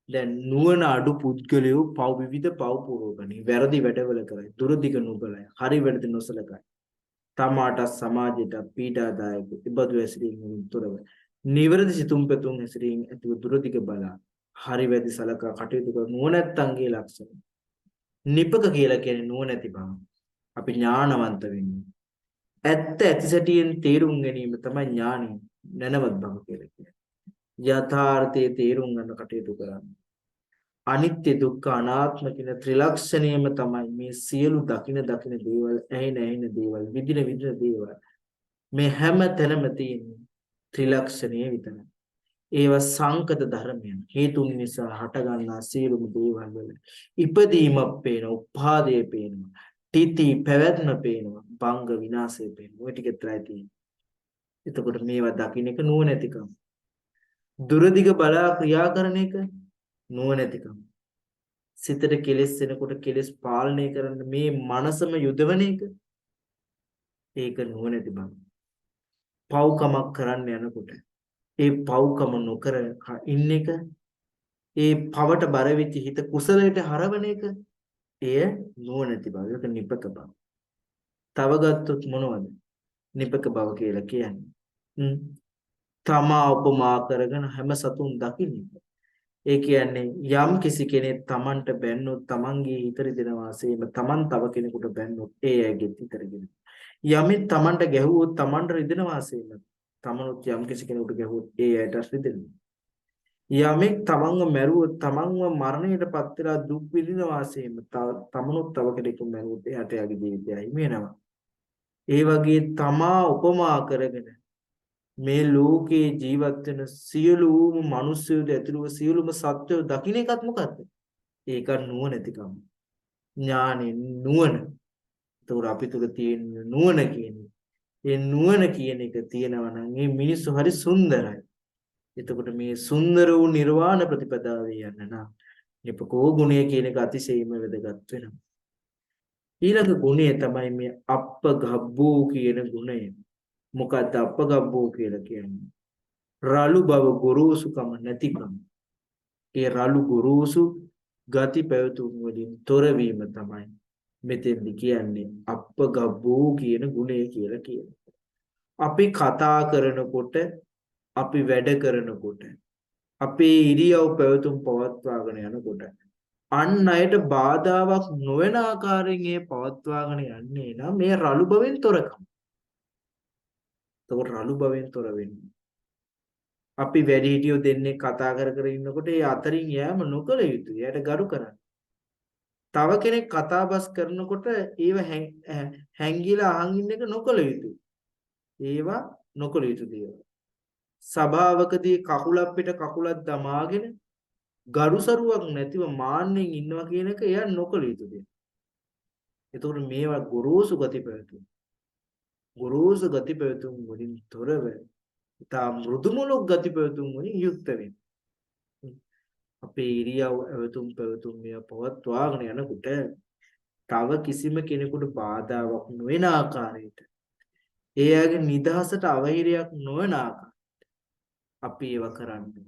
දැන් නුවණ අඩු පුද්ගලයෝ විවිධ පව් පුරවගනි. වැරදි වැඩවල කරයි. දුරදිග නොබලයි. හරි වැරදි නොසලකයි. තමාට සමාජයට පීඩාදායක ඉබදු ඇසිරීමෙන් තොරව නිවැරදි සිතුම් පැතුම් ඇසිරීම ඇතිව දුරදිග බලා හරි වැරදි සලකා කටයුතු කරන නුවණැත්තන්ගේ ලක්ෂණ. නිපක කියලා කියන්නේ නුවණැති බව. අපි ඥානවන්ත වෙන්නේ. ඇත්ත ඇතිසැටියෙන් තේරුම් ගැනීම තමයි ඥානෙ නැනවත් බව කියලා කියන්නේ. යථාර්ථයේ තේරුම් ගන්න කටයුතු කරන්න. අනිත්‍ය දුක්ඛ අනාත්ම කියන ත්‍රිලක්ෂණයම තමයි මේ සියලු දකින දේවල්, ඇහෙන දේවල්, විඳින දේවල්. මේ හැම තැනම තියෙන ත්‍රිලක්ෂණය විතරයි. ඒවා සංකත ධර්මයන්. හේතුන් නිසා හටගන්නා සියලුම දේවල් වල ඉපදීමක් පේනවා, උපාදය පේනවා, තීති පැවැත්ම පේනවා, භංග විනාශය පේනවා. ඔය ටික විතරයි තියෙන්නේ. එතකොට මේවා දකින්න එක නුවණැතිකම. දුරදිග බලා ක්‍රියා කරන එක නුවණැතිකම. සිතට කෙලෙස් එනකොට කෙලෙස් පාලනය කරන්න මේ මනසම යොදවන එක ඒක නුවණැති බව. පව්කමක් කරන්න යනකොට ඒ පව්කම නොකර ඉන්න එක ඒ පවට බර වෙච්ච හිත කුසලයට හරවන එක එය නුවණැති බව. ඒක නිපක බව. තව ගත්තොත් මොනවද? නිපක බව කියලා කියන්නේ. තමා උපමා කරගෙන හැම සතුන් දකින්නේ. ඒ කියන්නේ යම් කිසි කෙනෙක් Tamanට බැන්නොත් Tamanගේ හිතට දෙනවා සේම Taman තව කෙනෙකුට බැන්නොත් ඒ ඇගේ හිතට දෙනවා. යමෙක් Tamanට ගැහුවොත් Tamanට රිදෙනවා සේම Tamanත් යම් කිසි කෙනෙකුට ගැහුවොත් ඒ ඇයට රිදෙනවා. යමෙක් Tamanව මැරුවොත් Tamanව මරණයටපත් වෙලා දුක් විඳිනවා සේම Tamanත් තව කෙනෙකුට මැරුවොත් එයාට යාගේ ජීවිතය හිමි වෙනවා. ඒ වගේ තමා උපමා කරගෙන මේ ලෝකේ ජීවත් වෙන සියලුම මිනිස්සුන්ට ඇතුළුව සියලුම සත්වෝ දකින්න එකත් මොකද්ද? ඒක නුවණැතිකම. ඥානෙ නුවණ. ඒතකොට අපි තුල තියෙන නුවණ කියන්නේ. ඒ නුවණ කියන එක තියෙනවා නම් මේ මිනිස්සු හරි සුන්දරයි. එතකොට මේ සුන්දර වූ නිර්වාණ ප්‍රතිපදාවේ යන්න නම් නිපකෝ ගුණය කියන එක අතිශයින්ම වැදගත් වෙනවා. ඊළඟ ගුණය තමයි මේ අප්පගබ්බෝ කියන ගුණය. මොකද්ද අප්පගබ්බෝ කියලා කියන්නේ? රළු බව ගොරෝසුකම නැතිකම. ඒ රළු ගොරෝසු ගති පැවතුම් වලින් තොරවීම තමයි මෙතෙන්දි කියන්නේ අප්පගබ්බෝ කියන ගුණය කියලා කියන්නේ. අපි කතා කරනකොට, අපි වැඩ කරනකොට, අපේ ඉරියව් පැවතුම් පවත්වාගෙන යනකොට අන් අයට බාධාවක් නොවන ආකාරයෙන් ඒ පවත්වාගෙන යන්නේ නම් මේ රළු බවෙන් තොරකම. ඒකට රළු බවෙන් තොර වෙන්නේ. අපි වැඩිහිටියෝ දෙන්නේ කතා කර කර ඉන්නකොට ඒ අතරින් යෑම නොකළ යුතුයි. එයාට ගරු කරන්න. තව කෙනෙක් කතා බස් කරනකොට ඒව හැංගිලා අහන් ඉන්න එක නොකළ යුතුයි. ඒවා නොකළ යුතු දේවල්. සභාවකදී කකුලක් පිට කකුලක් දමාගෙන ගරුසරුවක් නැතිව මාන්නෙන් ඉන්නවා කියන එක එයා නොකළ යුතු දෙයක්. එතකොට මේවා ගොරෝසු ගති පැවතුම්. ගොරෝසු ගති පැවතුම් වලින් තොරව ඉතා මෘදුමලක් ගති පැවතුම් වලින් යුක්ත වෙන්න. අපේ ඉරියව් පැවතුම් මෙය පවත්වාගෙන යනකොට තව කිසිම කෙනෙකුට බාධාවක් නොවන ආකාරයට එයාගේ නිදහසට අවහිරයක් නොවන ආකාරයට අපි ඒව කරන්නේ.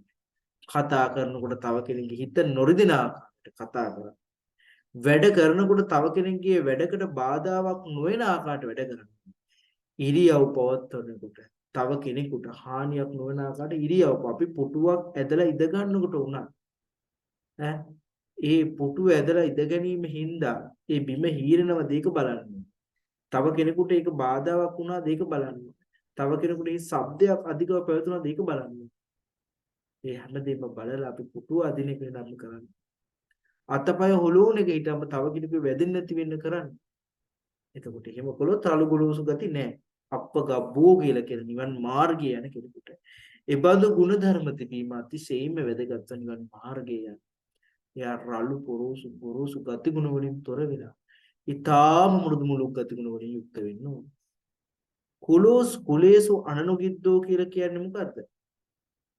කතා කරනකොට තව කෙනෙකුගේ හිත නොරිදෙන ආකාරයට කතා කරා. වැඩ කරනකොට තව කෙනෙකුගේ වැඩකට බාධාවක් නොවන ආකාරයට වැඩ කරනවා. ඉරියව් පවත්වනකොට තව කෙනෙකුට හානියක් නොවන ආකාරයට ඉරියව් අපි පුටුවක් ඇදලා ඉඳ ගන්නකොට උනා ඒ පුටුව ඇදලා ඉඳ ගැනීම හින්දා ඒ බිම හීරනව දෙක බලන්න. තව කෙනෙකුට ඒක බාධාවක් වුණා දෙක බලන්න. තව කෙනෙකුට ඒ ශබ්දයක් අධිකව පැවතුණා දෙක බලන්න. ඒ හැමදේම බලලා අපි පුටුව අදින එක නම් කරන්නේ. අතපය හොලෝන එක ඊටම තව කෙනෙකුට වැදෙන්නේ නැති වෙන්න කරන්නේ. එතකොට එහෙම කළොත් අලු ගොරෝසු ගති නැහැ. අප්පගබ්බෝ කියලා කියන නිවන් මාර්ගය යන කෙනෙකුට. ඒ බඳු ගුණධර්ම තිබීම අතිශයින්ම වැදගත් නිවන් මාර්ගය යන. එයා රළු ගොරෝසු ගති ගුණ වලින් තොර වෙලා ඊටාම මෘදු මුලු ගති ගුණ වලින් යුක්ත වෙන්න ඕන. කුලේසු අනනුගිද්දෝ කියලා කියන්නේ මොකද්ද?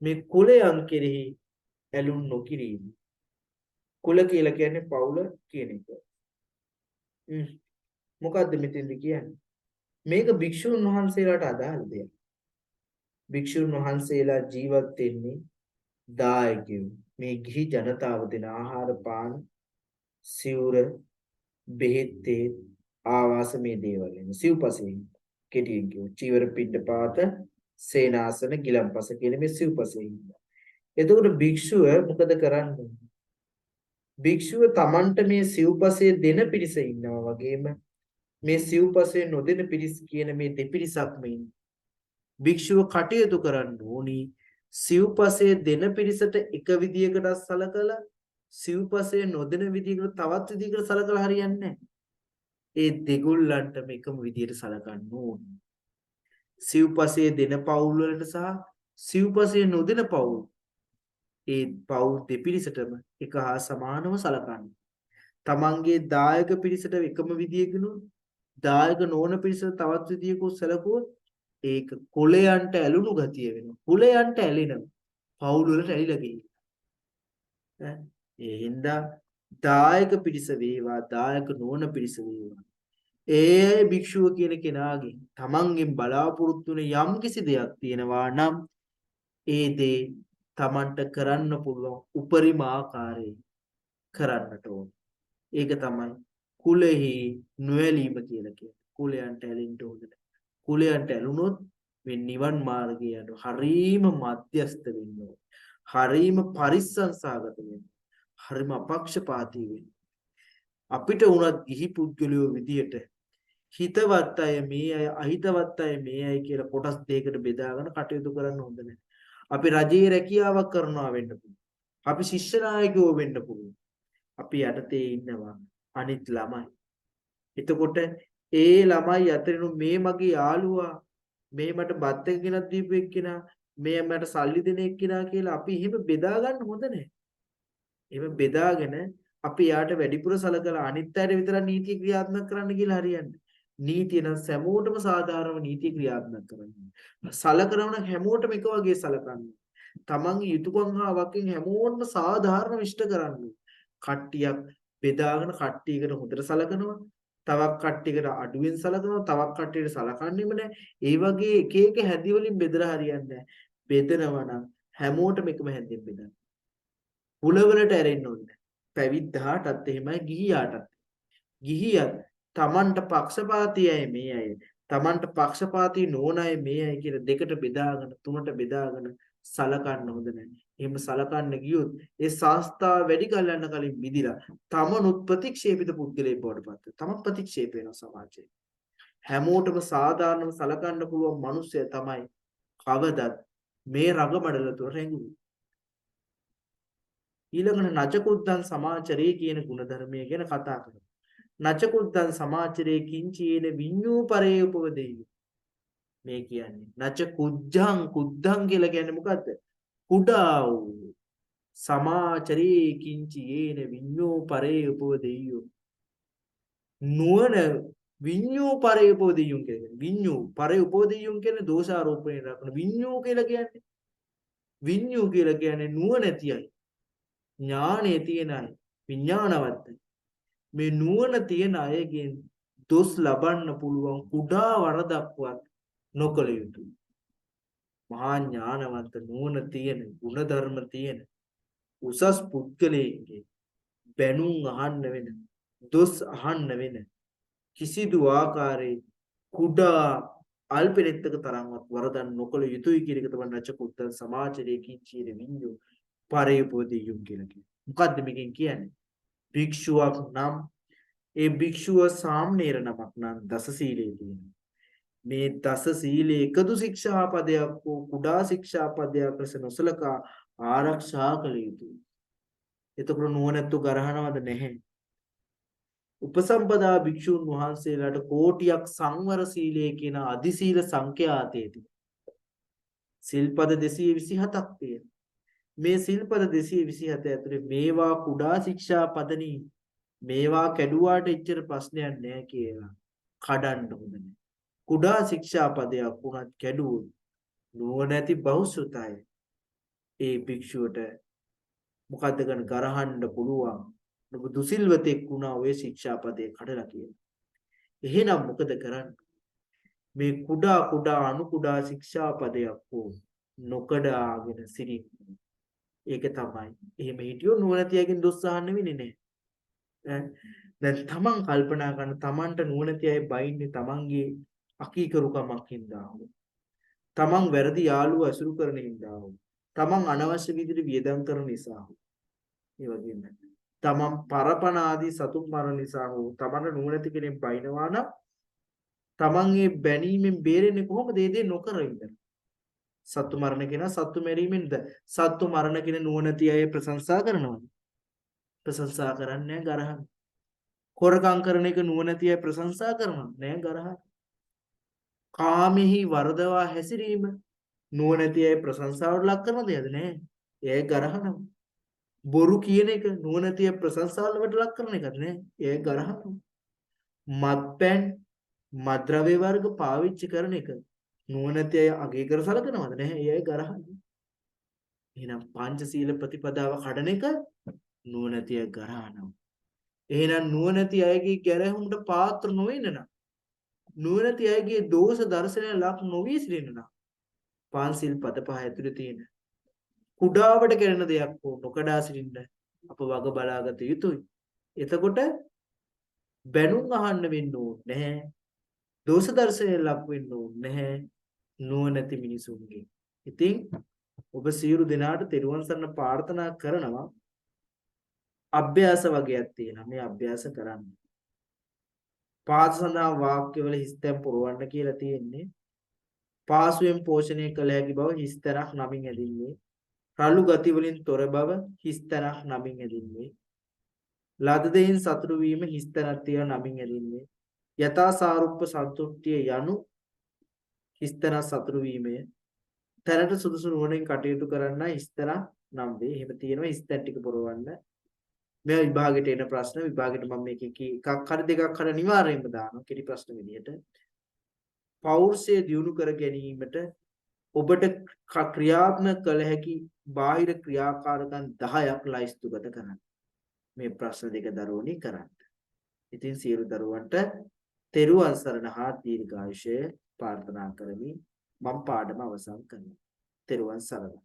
මේ කුලයන් කෙරෙහි ඇලුම් නොකිරීම. කුල කියලා කියන්නේ පවුල කියන එක. මොකද්ද මෙතෙන්ද කියන්නේ? මේක භික්ෂුන් වහන්සේලාට අදාළ දෙයක්. භික්ෂුන් වහන්සේලා ජීවත් වෙන්නේ දායකයෝ. මේ ගිහි ජනතාව දෙන ආහාර පාන, සිවුර, බෙහෙත්, ආවාස මේ දේවල් එන සිව්පසෙන් කෙටියෙන් කියු. චීවර පිටපාත, සේනාසන, ගිලම්පස කියන මේ සිව්පසෙන්. එතකොට භික්ෂුව මොකද කරන්නේ? භික්ෂුව Tamanට මේ සිව්පසේ දෙන පිරිස ඉන්නවා වගේම මේ සිව්පසේ නොදෙන පිරිස් කියන මේ දෙපිරිසක්ම ඉන්නේ. භික්ෂුව කටයුතු කරන්න ඕනි සිව්පසේ දෙන පිරිසට එක විදියකට සලකලා සිව්පසේ නොදෙන විදියකට තවත් විදියකට සලකලා හරියන්නේ නැහැ. ඒ දෙගොල්ලන්ටම එකම විදියට සලකන්න ඕනි. සිව්පසේ දෙන පවුල් වලට සහ සිව්පසේ නොදෙන පවුල් ඒ පවුල් දෙපිරිසටම එක හා සමානව සලකන්න. තමන්ගේ දායක පිරිසට එකම විදියකිනුත් දායක නොවන පිරිසට තවත් විදියකුත් සැලකුවොත් ඒක කුලයන්ට ඇලුණු ගතිය වෙනවා. කුලයන්ට ඇලෙනවා. පවුල් වලට ඇලිලා ගිහින්. ඒ හින්දා දායක පිරිස වේවා දායක නොවන පිරිස වේවා. ඒ භික්ෂුව කියන කෙනාගේ තමන්ගෙන් බලාපොරොත්තු වෙන යම් කිසි දෙයක් තියෙනවා නම් ඒ දේ තමන්ට කරන්න පුළුවන් උපරිම ආකාරයෙන් කරන්නට ඕන. ඒක තමයි කුලෙහි නොඇලීම කියලා කියන්නේ. කුලයන්ට ඇලෙන්න ඕනේ. කුලයන්ට ඇලුනොත් මේ නිවන් මාර්ගය යන හරීම මධ්‍යස්ත වෙන්න ඕනේ. හරීම පරිස්සම් සාගත වෙන්න. හරීම අපක්ෂපාතී වෙන්න. අපිට උනත් ගිහි පුද්ගලයෝ විදියට හිතවත් අය මේ අය අහිතවත් අය මේ අය කියලා කොටස් දෙකකට බෙදාගෙන කටයුතු කරන්න හොඳ නැහැ. අපි රජයේ රැකියාවක් කරනවා වෙන්න පුළුවන්. අපි ශිෂ්‍ය නායකයෝ වෙන්න පුළුවන්. අපි යටතේ ඉන්නවා අනිත් ළමයි. එතකොට ඒ ළමයි අතරින් මේ මගේ යාළුවා මේ මට බත් එක ගෙනත් දීපු එක්කිනා මේ මට සල්ලි දෙන එක්කිනා කියලා අපි එහෙම බෙදා ගන්න හොඳ නැහැ. එහෙම බෙදාගෙන අපි යාට වැඩිපුර සලකලා අනිත් අයට විතරක් නීතිය ක්‍රියාත්මක කරන්න කියලා හරියන්නේ. නීතිය නම් සෑමෝටම සාධාරණව නීතිය ක්‍රියාත්මක කරන්න. සලකනවන හැමෝටම එක වගේ සලකන්න. තමන්ගේ යුතුයකම් හා වකින් හැමෝටම සාධාරණ විශ්ත කරන්න. කට්ටියක් බෙදාගෙන කට්ටියකට හොඳට සලකනවා. තවක් කට්ටියකට අඩුවෙන් සලකනවා. තවක් කට්ටියට සලකන්නේම නැහැ. ඒ වගේ එක එක හැදි වලින් බෙදලා හරියන්නේ නැහැ. බෙදනවා නම් හැමෝටම එකම හැදෙන්න බෙදන්න. කුලවලට ඇරෙන්න ඕනේ. පැවිද්දාටත් එහෙමයි ගිහියාටත්. ගිහියත් තමන්ට පක්ෂපාතී අය මේ අය තමන්ට පක්ෂපාතී නොවන අය මේ අය කියලා දෙකට බෙදාගෙන තුනට බෙදාගෙන සලකන්න හොඳ නැහැ. එහෙම සලකන්න ගියොත් ඒ සංස්ථාව වැඩි කල යන කලින් මිදිලා තමනුත් ප්‍රතික්ෂේපිත පුද්ගලයෙක් බවට පත් වෙනවා. තමන් ප්‍රතික්ෂේප වෙනවා සමාජයේ. හැමෝටම සාධාරණව සලකන්න පුළුවන් මිනිස්සය තමයි කවදත් මේ රගමඩල තුර රැඟුනේ. ඊළඟට නචකුද්දන් සමාචරයේ කියන ගුණධර්මය ගැන කතා කරමු. නචකුද්දන් සමාචරයේ කිංචීන විඤ්ඤූ පරේ උපවදෙය්‍ය. මේ කියන්නේ කුද්දන් කියලා කියන්නේ මොකද්ද? කුඩා වූ සමාචරයේ කිංචීන විඤ්ඤූ පරේ උපවදෙය්‍ය. නුවණ විඤ්ඤූ පරේ උපවදෙය්‍ය කියන්නේ විඤ්ඤූ පරේ උපවදෙය්‍ය කියන්නේ දෝෂාරෝපණය කරන විඤ්ඤූ කියලා කියන්නේ විඤ්ඤූ කියලා කියන්නේ නුවණ ඇතියයි. ඥානය තියෙන අය විඥානවත්යි. මේ නුවණ තියෙන අයගෙන් දොස් ලබන්න පුළුවන් කුඩා වරදක්වත් නොකළ යුතුයි. මහා ඥානවන්ත නුවණ තියෙන ගුණධර්ම තියෙන උසස් පුද්ගලයෙක්ගේ බැනුම් අහන්න වෙන දොස් අහන්න වෙන කිසිදු ආකාරයේ කුඩා අල්පෙනෙත්තක තරම්වත් වරදක් නොකළ යුතුයි කියන එක තමයි නචකුද්දන් සමාජයේ කිච්චින විඤ්ඤෝ පරිපෝදියුම් කියලා කියන්නේ. මොකද්ද මේකෙන් කියන්නේ? භික්ෂුවක් නම් ඒ භික්ෂුව සාම්නේර නමක් නම් දස සීලයේ තියෙනවා. මේ දස සීලේ එකදු ශික්ෂා පදයක් හෝ කුඩා ශික්ෂා පදයක් ලෙස නොසලකා ආරක්ෂා කළ යුතුයි. එතකොට නුවණැත්තු ගරහනවද නැහැ? උපසම්පදා භික්ෂුන් වහන්සේලාට කෝටියක් සංවර සීලය කියන අදි සීල සංඛ්‍යාතයේ තියෙනවා. සිල්පද 227ක් තියෙනවා. මේ සිල්පද 227 ඇතුලේ මේවා කුඩා ශික්ෂා පදනි මේවා කැඩුවාට එච්චර ප්‍රශ්නයක් නැහැ කියලා කඩන්න හොඳ නැහැ. කුඩා ශික්ෂා පදයක් වුණත් කැඩුවොත් නුවණැති බහුශ්‍රතය ඒ භික්ෂුවට මොකද්ද ගරහන්න පුළුවන්. ඔබ දුසිල්වතෙක් වුණා ඔය ශික්ෂා පදේ කඩලා කියලා. එහෙනම් මොකද කරන්නේ? මේ කුඩා අනු කුඩා ශික්ෂා පදයක් හෝ නොකඩාගෙන සිටින්න. ඒක තමයි. එහෙම හිටියොත් නුවණැතියකින් දොස් අහන්න වෙන්නේ නැහැ. දැන් තමන් කල්පනා කරන තමන්ට නුවණැති අය බයින්නේ තමන්ගේ අකීකරුකමක් හින්දා හෝ තමන් වැරදි යාළුවා ඇසුරු කරන හින්දා හෝ තමන් අනවශ්‍ය විදිහට වියදම් කරන නිසා හෝ ඒ වගේම තමන් පරපණ ආදී සතුන් මරන නිසා හෝ තමන්ට නුවණැති කෙනෙක් බයිනවා නම් තමන්ගේ බැනීමෙන් බේරෙන්නේ කොහොමද? ඒ දේ නොකර ඉඳලා. සත්තු මරණ කෙනා සත්තු මෙරීමෙන්ද සත්තු මරණ කෙන නුවණැති අය ප්‍රශංසා කරනවද? ප්‍රශංසා කරන්නේ නැහැ ගරහන. හොරකම් කරන එක නුවණැති අය ප්‍රශංසා කරනවා නෑ ගරහන. කාමෙහි වරදවා හැසිරීම නුවණැති අය ප්‍රශංසාවට ලක් කරන දෙයක්ද? නෑ. ඒ ගරහනවා. බොරු කියන එක නුවණැති අය ප්‍රශංසාවට ලක් කරන එකද? නෑ. ඒ ගරහනවා. මත්පැන් මත්ද්‍රව්‍ය වර්ග පාවිච්චි කරන එක නුවණැති අය අගය කර සලකනවද? නැහැ. ඒ අය ගරහනවා. එහෙනම් පංචශීල ප්‍රතිපදාව කඩන එක නුවණැති අය ගරහනවා. එහෙනම් නුවණැති අයගේ ගැරහුම්ට පාත්‍ර නොවෙන්න නම් නුවණැති අයගේ දෝෂ දර්ශනය ලක් නොවී සිටින්න නම් පංචශීල් පද පහ ඇතුලේ තියෙන කුඩාවට කරන දෙයක් හෝ නොකඩා සිටින්න අප වග බලාගත යුතුයි. එතකොට බැනුම් අහන්න වෙන්න ඕනේ නැහැ. දෝෂ දර්ශනය ලක් වෙන්න ඕනේ නැහැ නුවණැති මිනිසුන්ගේ. ඉතින් ඔබ සියලු දෙනාට තෙරුවන් සරණ ප්‍රාර්ථනා කරනවා. අභ්‍යාස වගේක් තියෙනවා. මේ අභ්‍යාස කරන්න. පාස සඳහා වාක්‍යවල හිස්තැන් පුරවන්න කියලා තියෙන්නේ. පාසුවෙන් පෝෂණය කළ හැකි බව හිස්තැනක් නමින් ඇදින්නේ. රළු ගති වලින් තොර බව හිස්තැනක් නමින් ඇදින්නේ. ලද දෙයින් සතුටු වීම හිස්තැනක් තියා නමින් ඇදින්නේ. යථා සාරුප්ප සන්තුට්ඨිය යනු හිස්තැන සතුටු වීමය. තැනට සුදුසු නුවණින් කටයුතු කරන්න හිස්තැන නම් වේ. එහෙම තියෙනවා හිස්තැන් ටික පුරවන්න. මේ විභාගෙට එන ප්‍රශ්න විභාගෙට මම මේක එකක් හරි දෙකක් හරි අනිවාර්යයෙන්ම දානවා කෙටි ප්‍රශ්න විදියට. පෞරුෂය දියුණු කර ගැනීමට ඔබට ක්‍රියාත්මක කළ හැකි බාහිර ක්‍රියාකාරකම් 10ක් ලයිස්තුගත කරන්න. මේ ප්‍රශ්න දෙක දරුවනි කරන්න. ඉතින් සියලු දරුවන්ට තෙරුවන් සරණ හා දීර්ඝායුෂය ප්‍රාර්ථනා කරමි. මම පාඩම අවසන් කරනවා. තෙරුවන් සරණයි.